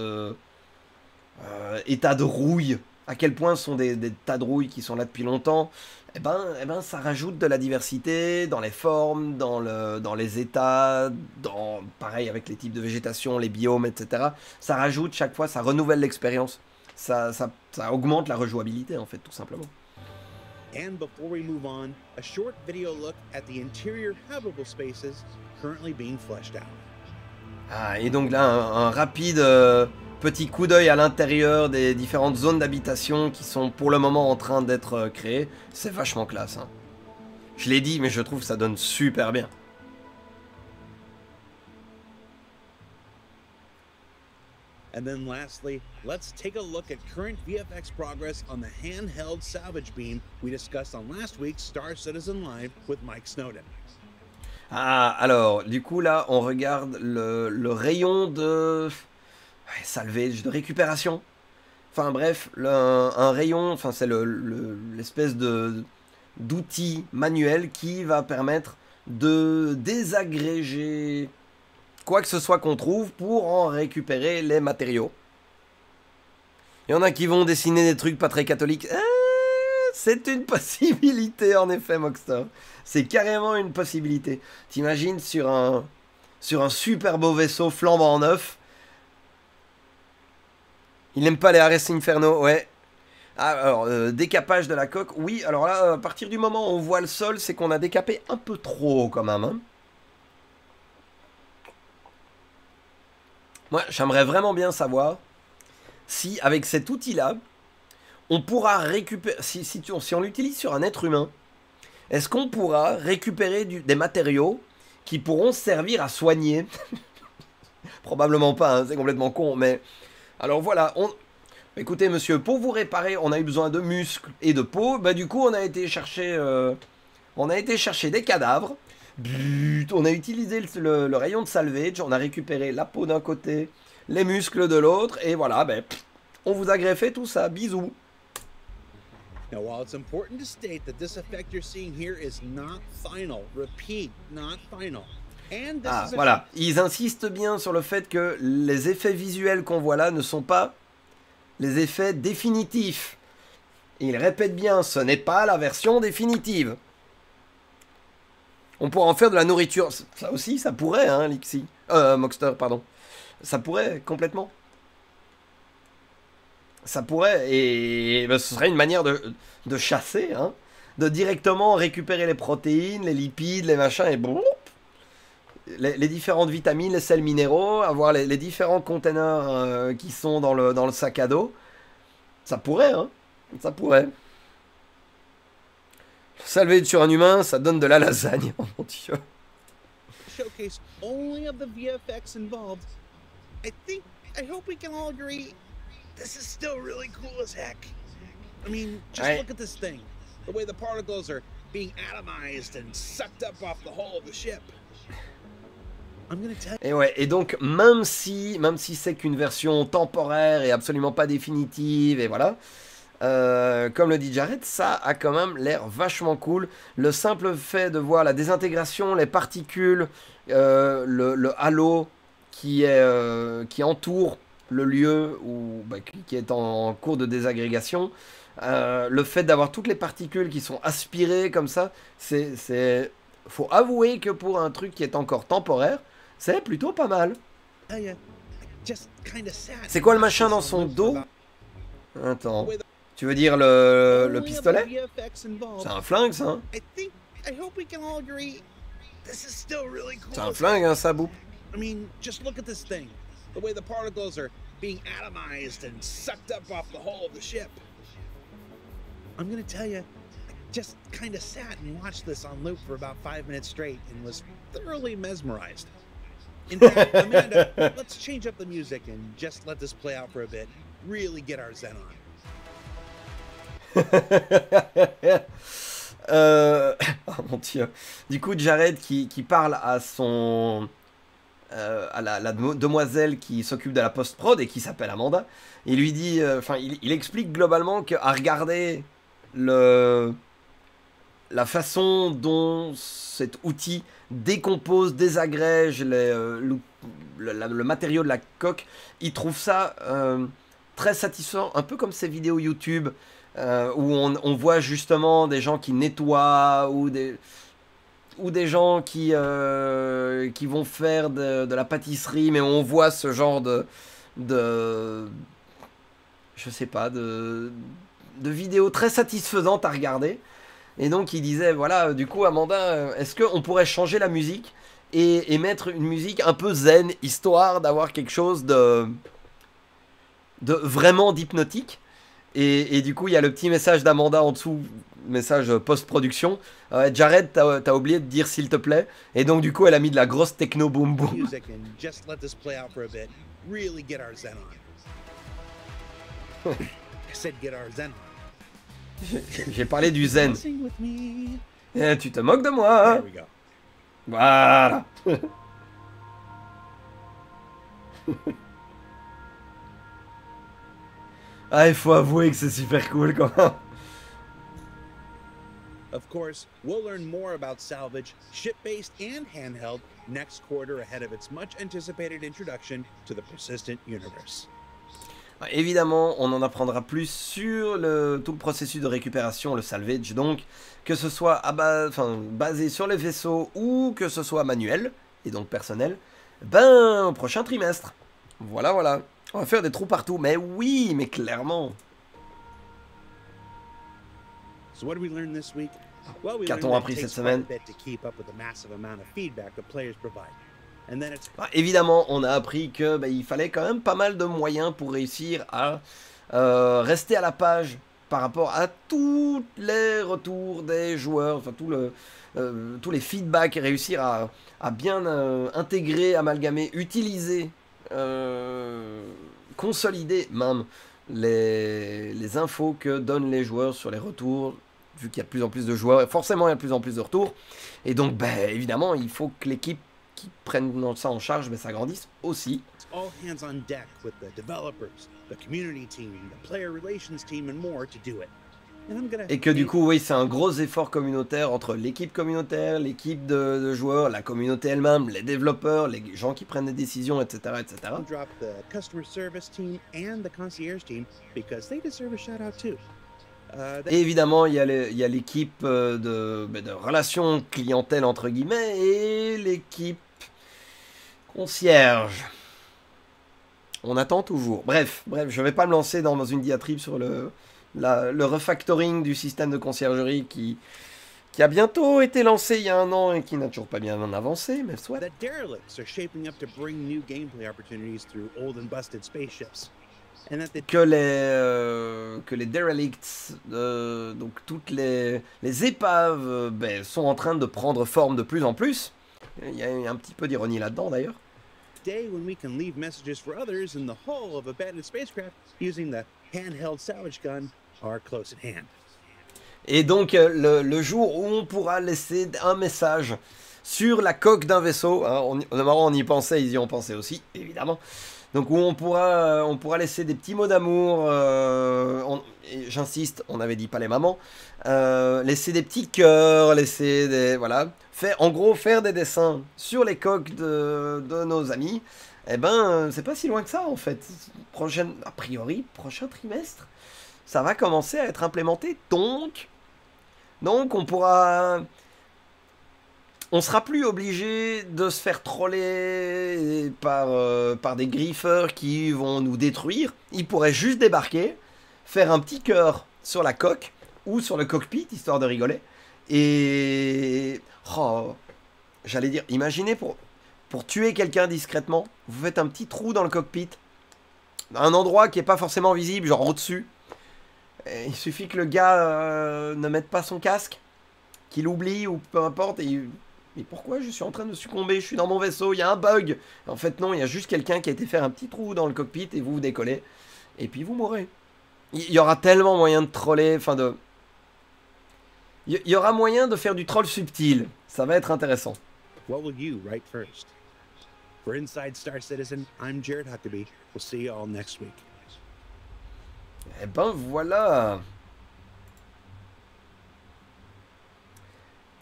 états de rouille, à quel point ce sont des tas de rouille qui sont là depuis longtemps, eh ben, ça rajoute de la diversité dans les formes, dans les états, pareil avec les types de végétation, les biomes, etc. Ça rajoute chaque fois, ça renouvelle l'expérience. Ça augmente la rejouabilité, en fait, tout simplement. And before we move on, a short video look at the interior habitable spaces currently being fleshed out. Et donc là, un rapide petit coup d'œil à l'intérieur des différentes zones d'habitation qui sont pour le moment en train d'être créées. C'est vachement classe. Hein. Je l'ai dit, mais je trouve que ça donne super bien. And then lastly, let's take a look at current VFX progress on the handheld salvage beam we discussed on last week's Star Citizen Live with Mike Snowden. Alors, du coup là, on regarde le rayon de salvage, de récupération. Enfin bref, un rayon, enfin c'est l'espèce d'outil manuel qui va permettre de désagréger quoi que ce soit qu'on trouve pour en récupérer les matériaux. Il y en a qui vont dessiner des trucs pas très catholiques. C'est une possibilité en effet, Moxter. C'est carrément une possibilité. T'imagines sur un super beau vaisseau flambant neuf. Il n'aime pas les Ares Inferno, ouais. Alors, décapage de la coque, oui. Alors là, à partir du moment où on voit le sol, c'est qu'on a décapé un peu trop quand même. Hein. Moi, j'aimerais vraiment bien savoir si, avec cet outil-là, on pourra récupérer... Si on l'utilise sur un être humain, est-ce qu'on pourra récupérer des matériaux qui pourront servir à soigner? Probablement pas, hein, c'est complètement con, mais... Alors voilà, écoutez monsieur, pour vous réparer, on a eu besoin de muscles et de peau. Bah du coup, on a été chercher des cadavres. On a utilisé le rayon de salvage. On a récupéré la peau d'un côté, les muscles de l'autre. Et voilà, on vous a greffé tout ça. Bisous. Now, while it's important to state that this effect you're seeing here is not final, repeat, not final. And this Ah, is a voilà. Ils insistent bien sur le fait que les effets visuels qu'on voit là ne sont pas les effets définitifs. Et ils répètent bien, ce n'est pas la version définitive. On pourrait en faire de la nourriture. Ça aussi, ça pourrait, hein, Lixi. Moxter, pardon. Ça pourrait, complètement. Ça pourrait, et ben, ce serait une manière de chasser, hein, de directement récupérer les protéines, les lipides, les machins, et bon, les différentes vitamines, les sels minéraux, avoir les différents containers qui sont dans le sac à dos. Ça pourrait, hein, ça pourrait. Salvé sur un humain, ça donne de la lasagne, oh mon Dieu. showcase only of the VFX involved. I hope we can all agree this is still really cool as heck. I mean, just look at this thing. The way the particles are being atomized and sucked up off the hull of the ship. I'm gonna tell you. Et ouais, et donc même si c'est qu'une version temporaire et absolument pas définitive, et voilà, comme le dit Jared, ça a quand même l'air vachement cool. Le simple fait de voir la désintégration, les particules, le halo qui entoure le lieu qui est en cours de désagrégation, le fait d'avoir toutes les particules qui sont aspirées comme ça, faut avouer que pour un truc qui est encore temporaire, c'est plutôt pas mal. C'est quoi le machin dans son dos? Attends, tu veux dire le pistolet? C'est un flingue, ça, hein? C'est un flingue, hein, ça, Boop. I mean, just look at this thing. The way the particles are being atomized and sucked up off the hull of the ship. I'm gonna tell you, I just kind of sat and watched this on loop for about 5 minutes straight and was thoroughly mesmerized. In fact, Amanda, let's change up the music and just let this play out for a bit. Really get our zen on. Oh mon Dieu. Du coup, Jared qui parle à son... à la demoiselle qui s'occupe de la post-prod et qui s'appelle Amanda, il lui dit, il explique globalement qu'à regarder la façon dont cet outil décompose, désagrège le matériau de la coque, il trouve ça très satisfaisant, un peu comme ces vidéos YouTube où on voit justement des gens qui nettoient ou des gens qui vont faire de la pâtisserie, mais on voit ce genre je sais pas, de vidéos très satisfaisantes à regarder. Et donc il disait, voilà, du coup Amanda, est-ce qu'on pourrait changer la musique et mettre une musique un peu zen, histoire d'avoir quelque chose de vraiment d'hypnotique. Et du coup il y a le petit message d'Amanda en dessous, message post-production. Jared, t'as oublié de dire s'il te plaît. Et donc du coup elle a mis de la grosse techno boom boom. J'ai parlé du zen. Eh, tu te moques de moi, hein? Voilà. Ah, il faut avouer que c'est super cool quand même. Of course, we'll learn more about salvage, ship-based and handheld, next quarter ahead of its much-anticipated introduction to the persistent universe. Évidemment, on en apprendra plus sur tout le processus de récupération, le salvage, donc, que ce soit basé sur les vaisseaux ou que ce soit manuel, et donc personnel, au prochain trimestre. Voilà, voilà. On va faire des trous partout, mais oui, mais clairement. So what did we learn this week? Well, we Qu'a-t-on appris cette semaine? Évidemment, on a appris que il fallait quand même pas mal de moyens pour réussir à rester à la page par rapport à tous les retours des joueurs, enfin tous les feedbacks, et réussir à bien intégrer, amalgamer, utiliser, consolider même les infos que donnent les joueurs sur les retours, vu qu'il y a de plus en plus de joueurs, et forcément il y a de plus en plus de retours, et donc évidemment il faut que l'équipe qui prenne ça en charge s'agrandisse aussi. All hands on deck with the developers, the community team, the player relations team and more to do it. and I'm gonna. Et que du coup, oui, c'est un gros effort communautaire entre l'équipe communautaire, l'équipe de joueurs, la communauté elle-même, les développeurs, les gens qui prennent des décisions, etc., etc. Drop the customer service team and the concierge team because they deserve a shout out too. Et évidemment, il y a l'équipe de relations clientèle, entre guillemets, et l'équipe concierge. On attend toujours. Bref, je vais pas me lancer dans une diatribe sur le refactoring du système de conciergerie qui a bientôt été lancé il y a 1 an et qui n'a toujours pas bien avancé, mais soit. The derelicts are shaping up to bring new gameplay opportunities through old and busted spaceships. Que les derelicts, donc toutes les épaves, sont en train de prendre forme de plus en plus. Il y a un petit peu d'ironie là-dedans d'ailleurs. Day when we can leave messages for others in the hull of abandoned spacecraft using the handheld salvage gun are close at hand. Et donc le jour où on pourra laisser un message sur la coque d'un vaisseau, hein, on y pensait, ils y ont pensé aussi, évidemment. Donc où on pourra laisser des petits mots d'amour, j'insiste, on avait dit pas les mamans, laisser des petits cœurs, laisser des, voilà, en gros faire des dessins sur les coques de nos amis, eh ben c'est pas si loin que ça en fait. A priori, prochain trimestre, ça va commencer à être implémenté, donc on sera plus obligé de se faire troller par des griffeurs qui vont nous détruire. Ils pourraient juste débarquer, faire un petit cœur sur la coque ou sur le cockpit, histoire de rigoler. Et... j'allais dire, imaginez pour tuer quelqu'un discrètement, vous faites un petit trou dans le cockpit, un endroit qui n'est pas forcément visible, genre au-dessus. Et il suffit que le gars ne mette pas son casque, qu'il oublie ou peu importe, mais pourquoi je suis en train de succomber? Je suis dans mon vaisseau, il y a un bug. En fait, non, il y a juste quelqu'un qui a été faire un petit trou dans le cockpit et vous décollez. Et puis vous mourrez. Il y aura tellement moyen de troller, il y aura moyen de faire du troll subtil. Ça va être intéressant. What will you write first? For Inside Star Citizen, I'm Jared Huckabee. We'll see you all next week. Eh ben voilà.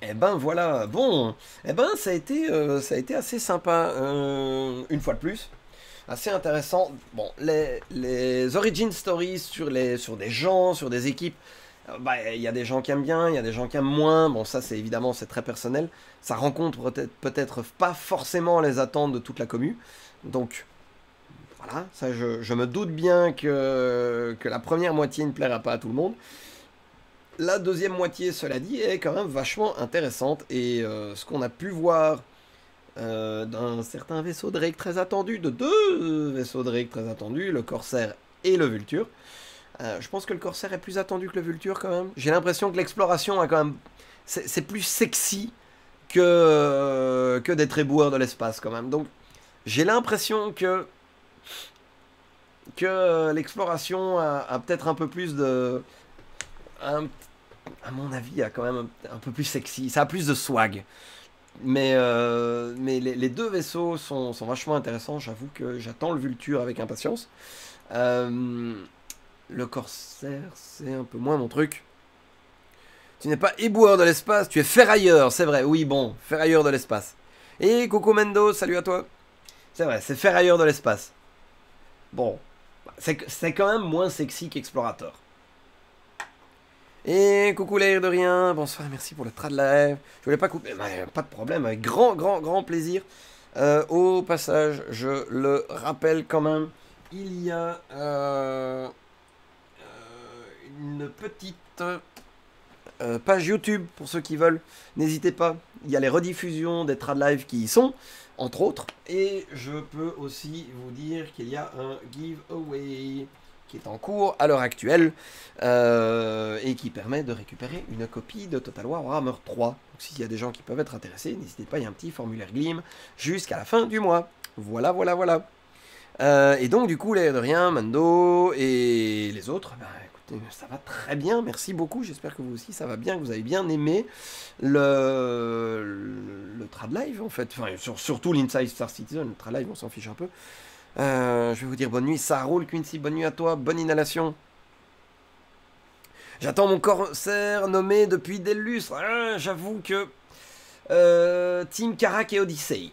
Eh ben voilà, bon, ça a été assez sympa, une fois de plus, assez intéressant. Bon, les origin stories sur des gens, sur des équipes, il y a des gens qui aiment bien, il y a des gens qui aiment moins, bon ça c'est évidemment, c'est très personnel, ça rencontre peut-être pas forcément les attentes de toute la commu, donc voilà, ça je me doute bien que la première moitié ne plaira pas à tout le monde. La deuxième moitié, cela dit, est quand même vachement intéressante. Et ce qu'on a pu voir d'un certain vaisseau Drake très attendu, de 2 vaisseaux Drake très attendus, le Corsair et le Vulture. Je pense que le Corsair est plus attendu que le Vulture quand même. J'ai l'impression que l'exploration a quand même... C'est plus sexy que d'être éboueur de l'espace quand même. Donc j'ai l'impression que l'exploration a peut-être un peu plus de... à mon avis, a quand même un peu plus sexy. Ça a plus de swag. Mais les 2 vaisseaux sont vachement intéressants. J'avoue que j'attends le Vulture avec impatience. Le Corsair, c'est un peu moins mon truc. Tu n'es pas éboueur de l'espace, tu es ferrailleur, c'est vrai. Oui, bon, ferrailleur de l'espace. Et Coco Mendo, salut à toi. C'est vrai, c'est ferrailleur de l'espace. Bon, c'est quand même moins sexy qu'explorateur. Et coucou l'air de rien, bonsoir, merci pour le trad live. Je voulais pas couper, pas de problème, avec grand plaisir. Au passage, je le rappelle quand même, il y a une petite page YouTube pour ceux qui veulent. N'hésitez pas, il y a les rediffusions des trad live qui y sont, entre autres. Et je peux aussi vous dire qu'il y a un giveaway qui est en cours à l'heure actuelle et qui permet de récupérer une copie de Total War Warhammer 3. Donc s'il y a des gens qui peuvent être intéressés, n'hésitez pas, il y a un petit formulaire Gleam jusqu'à la fin du mois. Voilà. Et donc du coup, l'air de rien, Mando et les autres, écoutez, ça va très bien, merci beaucoup, j'espère que vous aussi ça va bien, que vous avez bien aimé le trad live en fait, enfin, surtout l'Inside Star Citizen, le trad live on s'en fiche un peu. Je vais vous dire bonne nuit, ça roule Quincy, bonne nuit à toi, bonne inhalation. J'attends mon corsaire nommé depuis des lustres. Ah, j'avoue que... Team Karak et Odyssey.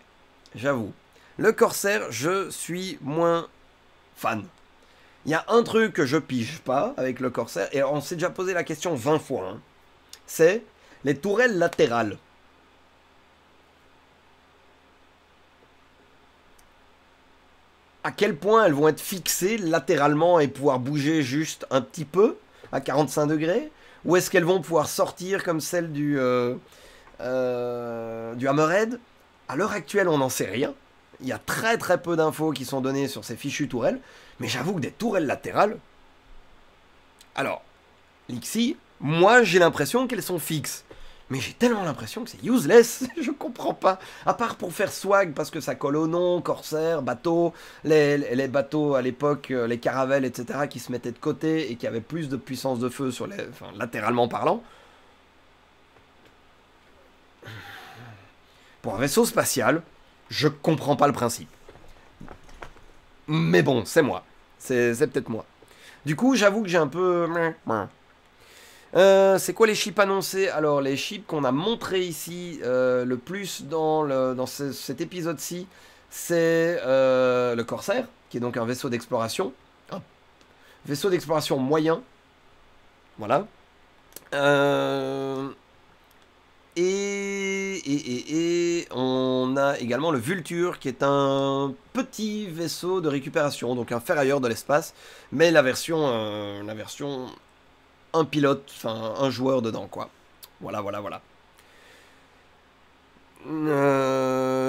J'avoue. Le corsaire, je suis moins fan. Il y a un truc que je pige pas avec le corsaire, et on s'est déjà posé la question 20 fois. Hein. C'est les tourelles latérales. À quel point elles vont être fixées latéralement et pouvoir bouger juste un petit peu à 45 degrés? Ou est-ce qu'elles vont pouvoir sortir comme celle du Hammerhead? À l'heure actuelle, on n'en sait rien. Il y a très très peu d'infos qui sont données sur ces fichues tourelles. Mais j'avoue que des tourelles latérales... Alors, Lixie, moi j'ai l'impression qu'elles sont fixes. Mais j'ai tellement l'impression que c'est useless, je comprends pas. À part pour faire swag, parce que ça colle au nom, corsaire, bateau, les bateaux à l'époque, les caravelles, etc., qui se mettaient de côté et qui avaient plus de puissance de feu, sur les, enfin, latéralement parlant. Pour un vaisseau spatial, je comprends pas le principe. Mais bon, c'est moi. C'est peut-être moi. Du coup, j'avoue que j'ai un peu... c'est quoi les chips annoncés? Alors, les chips qu'on a montré ici le plus dans cet épisode-ci, c'est le Corsair, qui est donc un vaisseau d'exploration. Un vaisseau d'exploration moyen. Voilà. Et on a également le Vulture, qui est un petit vaisseau de récupération, donc un ferrailleur de l'espace, mais la version un pilote, enfin un joueur dedans, quoi. Voilà.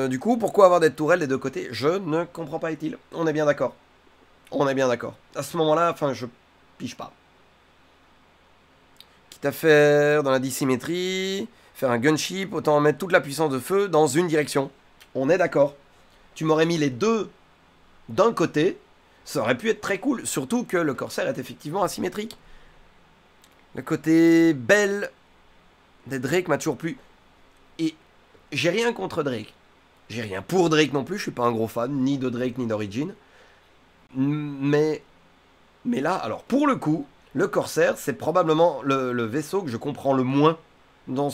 Du coup, pourquoi avoir des tourelles des deux côtés? Je ne comprends pas, est-il. On est bien d'accord. À ce moment-là, enfin, je pige pas. Quitte à faire dans la dissymétrie, faire un gunship, autant mettre toute la puissance de feu dans une direction. On est d'accord. Tu m'aurais mis les deux d'un côté, ça aurait pu être très cool. Surtout que le Corsair est effectivement asymétrique. Le côté belle des Drake m'a toujours plu. Et j'ai rien contre Drake. J'ai rien pour Drake non plus, je suis pas un gros fan, ni de Drake ni d'Origin. Mais là, alors pour le coup, le Corsair, c'est probablement le vaisseau que je comprends le moins dans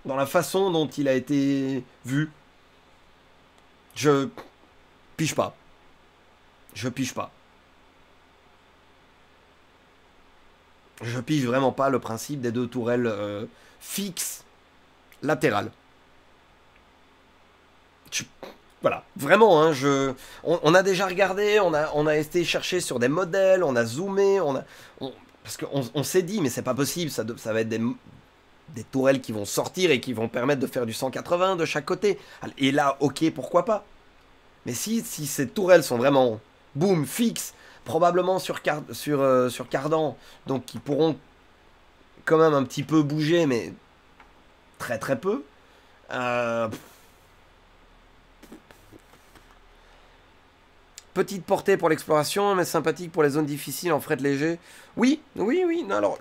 la façon dont il a été vu. Je pige pas. Je pige vraiment pas le principe des deux tourelles fixes latérales. Voilà, vraiment, hein, on a déjà regardé, on a été chercher sur des modèles, on a zoomé, parce qu'on s'est dit, mais c'est pas possible, ça va être des tourelles qui vont sortir et qui vont permettre de faire du 180 de chaque côté. Et là, ok, pourquoi pas. Mais si ces tourelles sont vraiment, boum, fixes, probablement sur cardan, donc qui pourront quand même un petit peu bouger, mais très très peu. Petite portée pour l'exploration, mais sympathique pour les zones difficiles en fret léger. Oui. Non, alors,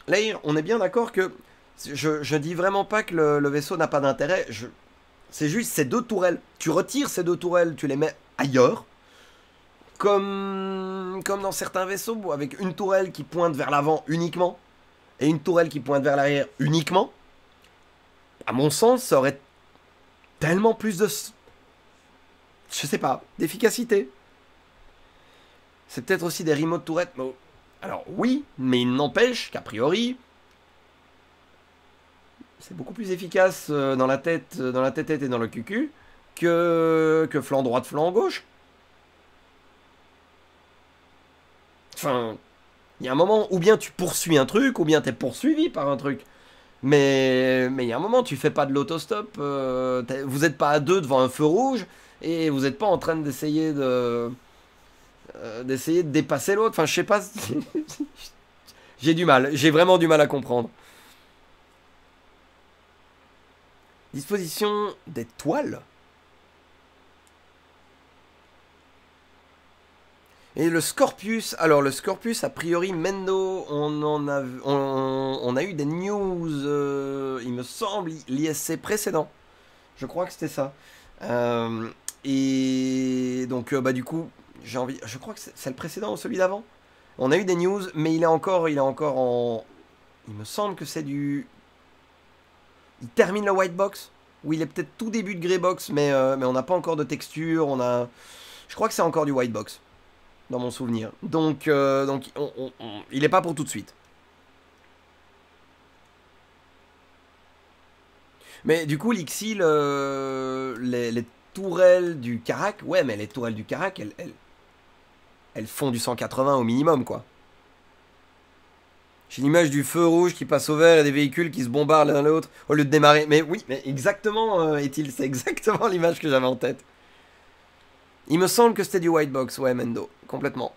là, on est bien d'accord que je dis vraiment pas que le vaisseau n'a pas d'intérêt. C'est juste ces deux tourelles. Tu retires ces deux tourelles, tu les mets ailleurs. Comme dans certains vaisseaux, avec une tourelle qui pointe vers l'avant uniquement, et une tourelle qui pointe vers l'arrière uniquement. À mon sens, ça aurait tellement plus de... Je sais pas, d'efficacité. C'est peut-être aussi des remote tourrettes. Bon, alors oui, mais il n'empêche qu'a priori, c'est beaucoup plus efficace dans la tête et dans le cucu que flanc droit, flanc gauche. Enfin, il y a un moment, ou bien tu poursuis un truc, ou bien t'es poursuivi par un truc. Mais il y a un moment, tu fais pas de l'autostop, vous n'êtes pas à deux devant un feu rouge, et vous n'êtes pas en train d'essayer de dépasser l'autre. Enfin, je sais pas. J'ai vraiment du mal à comprendre. Disposition des toiles. Et le Scorpius, alors le Scorpius, a priori, Mendo, on a eu des news, il me semble, l'ISC précédent. Je crois que c'était ça. Et donc, du coup, je crois que c'est le précédent ou celui d'avant. On a eu des news, mais il est encore en... Il me semble que c'est du... Il termine le white box. Ou il est peut-être tout début de grey box, mais on n'a pas encore de texture. Je crois que c'est encore du white box, dans mon souvenir. Donc il n'est pas pour tout de suite. Mais du coup, Lixi, les tourelles du Karak, ouais, mais les tourelles du Karak, elles font du 180 au minimum, quoi. J'ai l'image du feu rouge qui passe au vert et des véhicules qui se bombardent l'un l'autre au lieu de démarrer. Mais oui, mais exactement, est-il, c'est exactement l'image que j'avais en tête. Il me semble que c'était du white box, ouais, Mendo, complètement.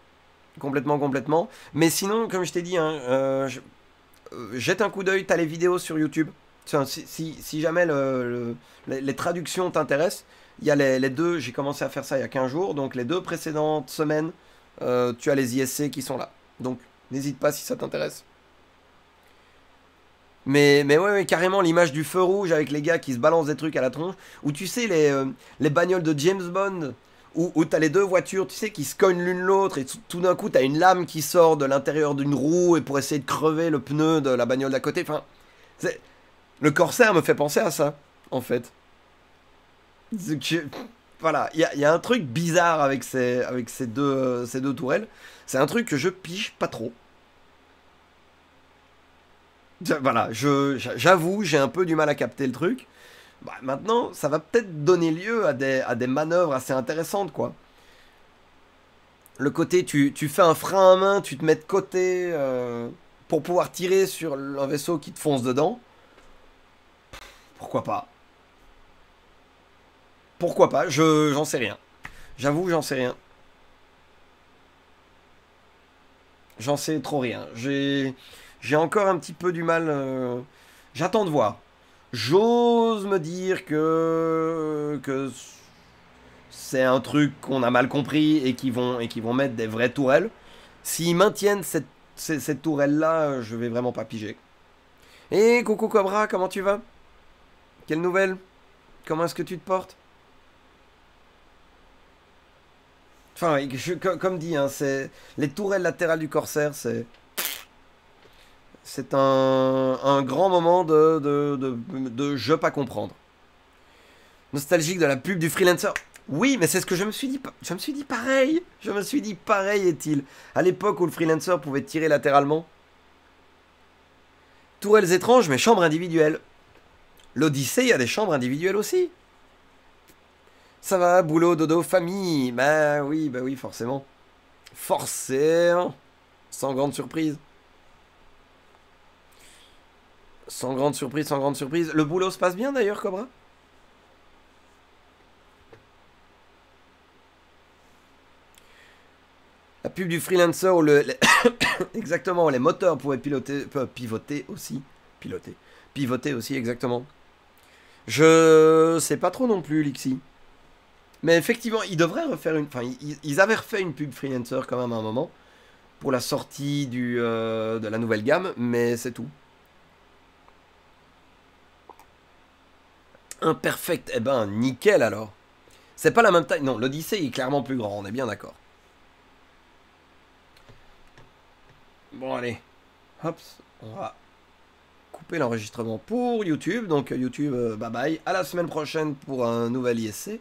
Complètement. Mais sinon, comme je t'ai dit, hein, jette un coup d'œil, t'as les vidéos sur YouTube. Si jamais les traductions t'intéressent, il y a les deux, j'ai commencé à faire ça il y a 15 jours, donc les 2 précédentes semaines, tu as les ISC qui sont là. Donc, n'hésite pas si ça t'intéresse. Mais ouais, carrément, l'image du feu rouge avec les gars qui se balancent des trucs à la tronche, ou tu sais, les bagnoles de James Bond, où t'as les 2 voitures, tu sais, qui se cognent l'une l'autre, et tout d'un coup, t'as une lame qui sort de l'intérieur d'une roue, et pour essayer de crever le pneu de la bagnole d'à côté, enfin... Le Corsair me fait penser à ça, en fait. Voilà, il y a un truc bizarre avec ces deux tourelles. C'est un truc que je pige pas trop. Voilà, j'avoue, j'ai un peu du mal à capter le truc. Bah, maintenant, ça va peut-être donner lieu à des manœuvres assez intéressantes, quoi. Le côté, tu fais un frein à main, tu te mets de côté pour pouvoir tirer sur un vaisseau qui te fonce dedans. Pourquoi pas? Pourquoi pas? J'en sais rien. J'avoue, j'en sais rien. J'en sais trop rien. J'ai encore un petit peu du mal. J'attends de voir. J'ose me dire que c'est un truc qu'on a mal compris et qu'ils vont mettre des vraies tourelles. S'ils maintiennent cette tourelle-là, je vais vraiment pas piger. Et coucou Cobra, comment tu vas? Quelle nouvelle? Comment est-ce que tu te portes? Enfin, comme dit, hein, les tourelles latérales du Corsair, c'est un grand moment de je pas comprendre. Nostalgique de la pub du freelancer. Oui, mais c'est ce que je me suis dit. Je me suis dit pareil. Je me suis dit pareil, est-il. À l'époque où le freelancer pouvait tirer latéralement. Tourelles étranges, mais chambres individuelles. L'Odyssée, il y a des chambres individuelles aussi. Ça va, boulot, dodo, famille. Bah oui, forcément. Forcément. Sans grande surprise. Sans grande surprise. Le boulot se passe bien d'ailleurs, Cobra? La pub du freelancer où exactement, les moteurs pouvaient pivoter aussi. Pivoter aussi, exactement. Je sais pas trop non plus, Lixi. Mais effectivement, ils devraient refaire une... Enfin, ils avaient refait une pub freelancer quand même à un moment. Pour la sortie de la nouvelle gamme, mais c'est tout. Imperfect, eh ben, nickel alors. C'est pas la même taille. Non, l'Odyssée est clairement plus grand, on est bien d'accord. Bon, allez. Hop, on va couper l'enregistrement pour YouTube. Donc, YouTube, bye bye. À la semaine prochaine pour un nouvel ISC.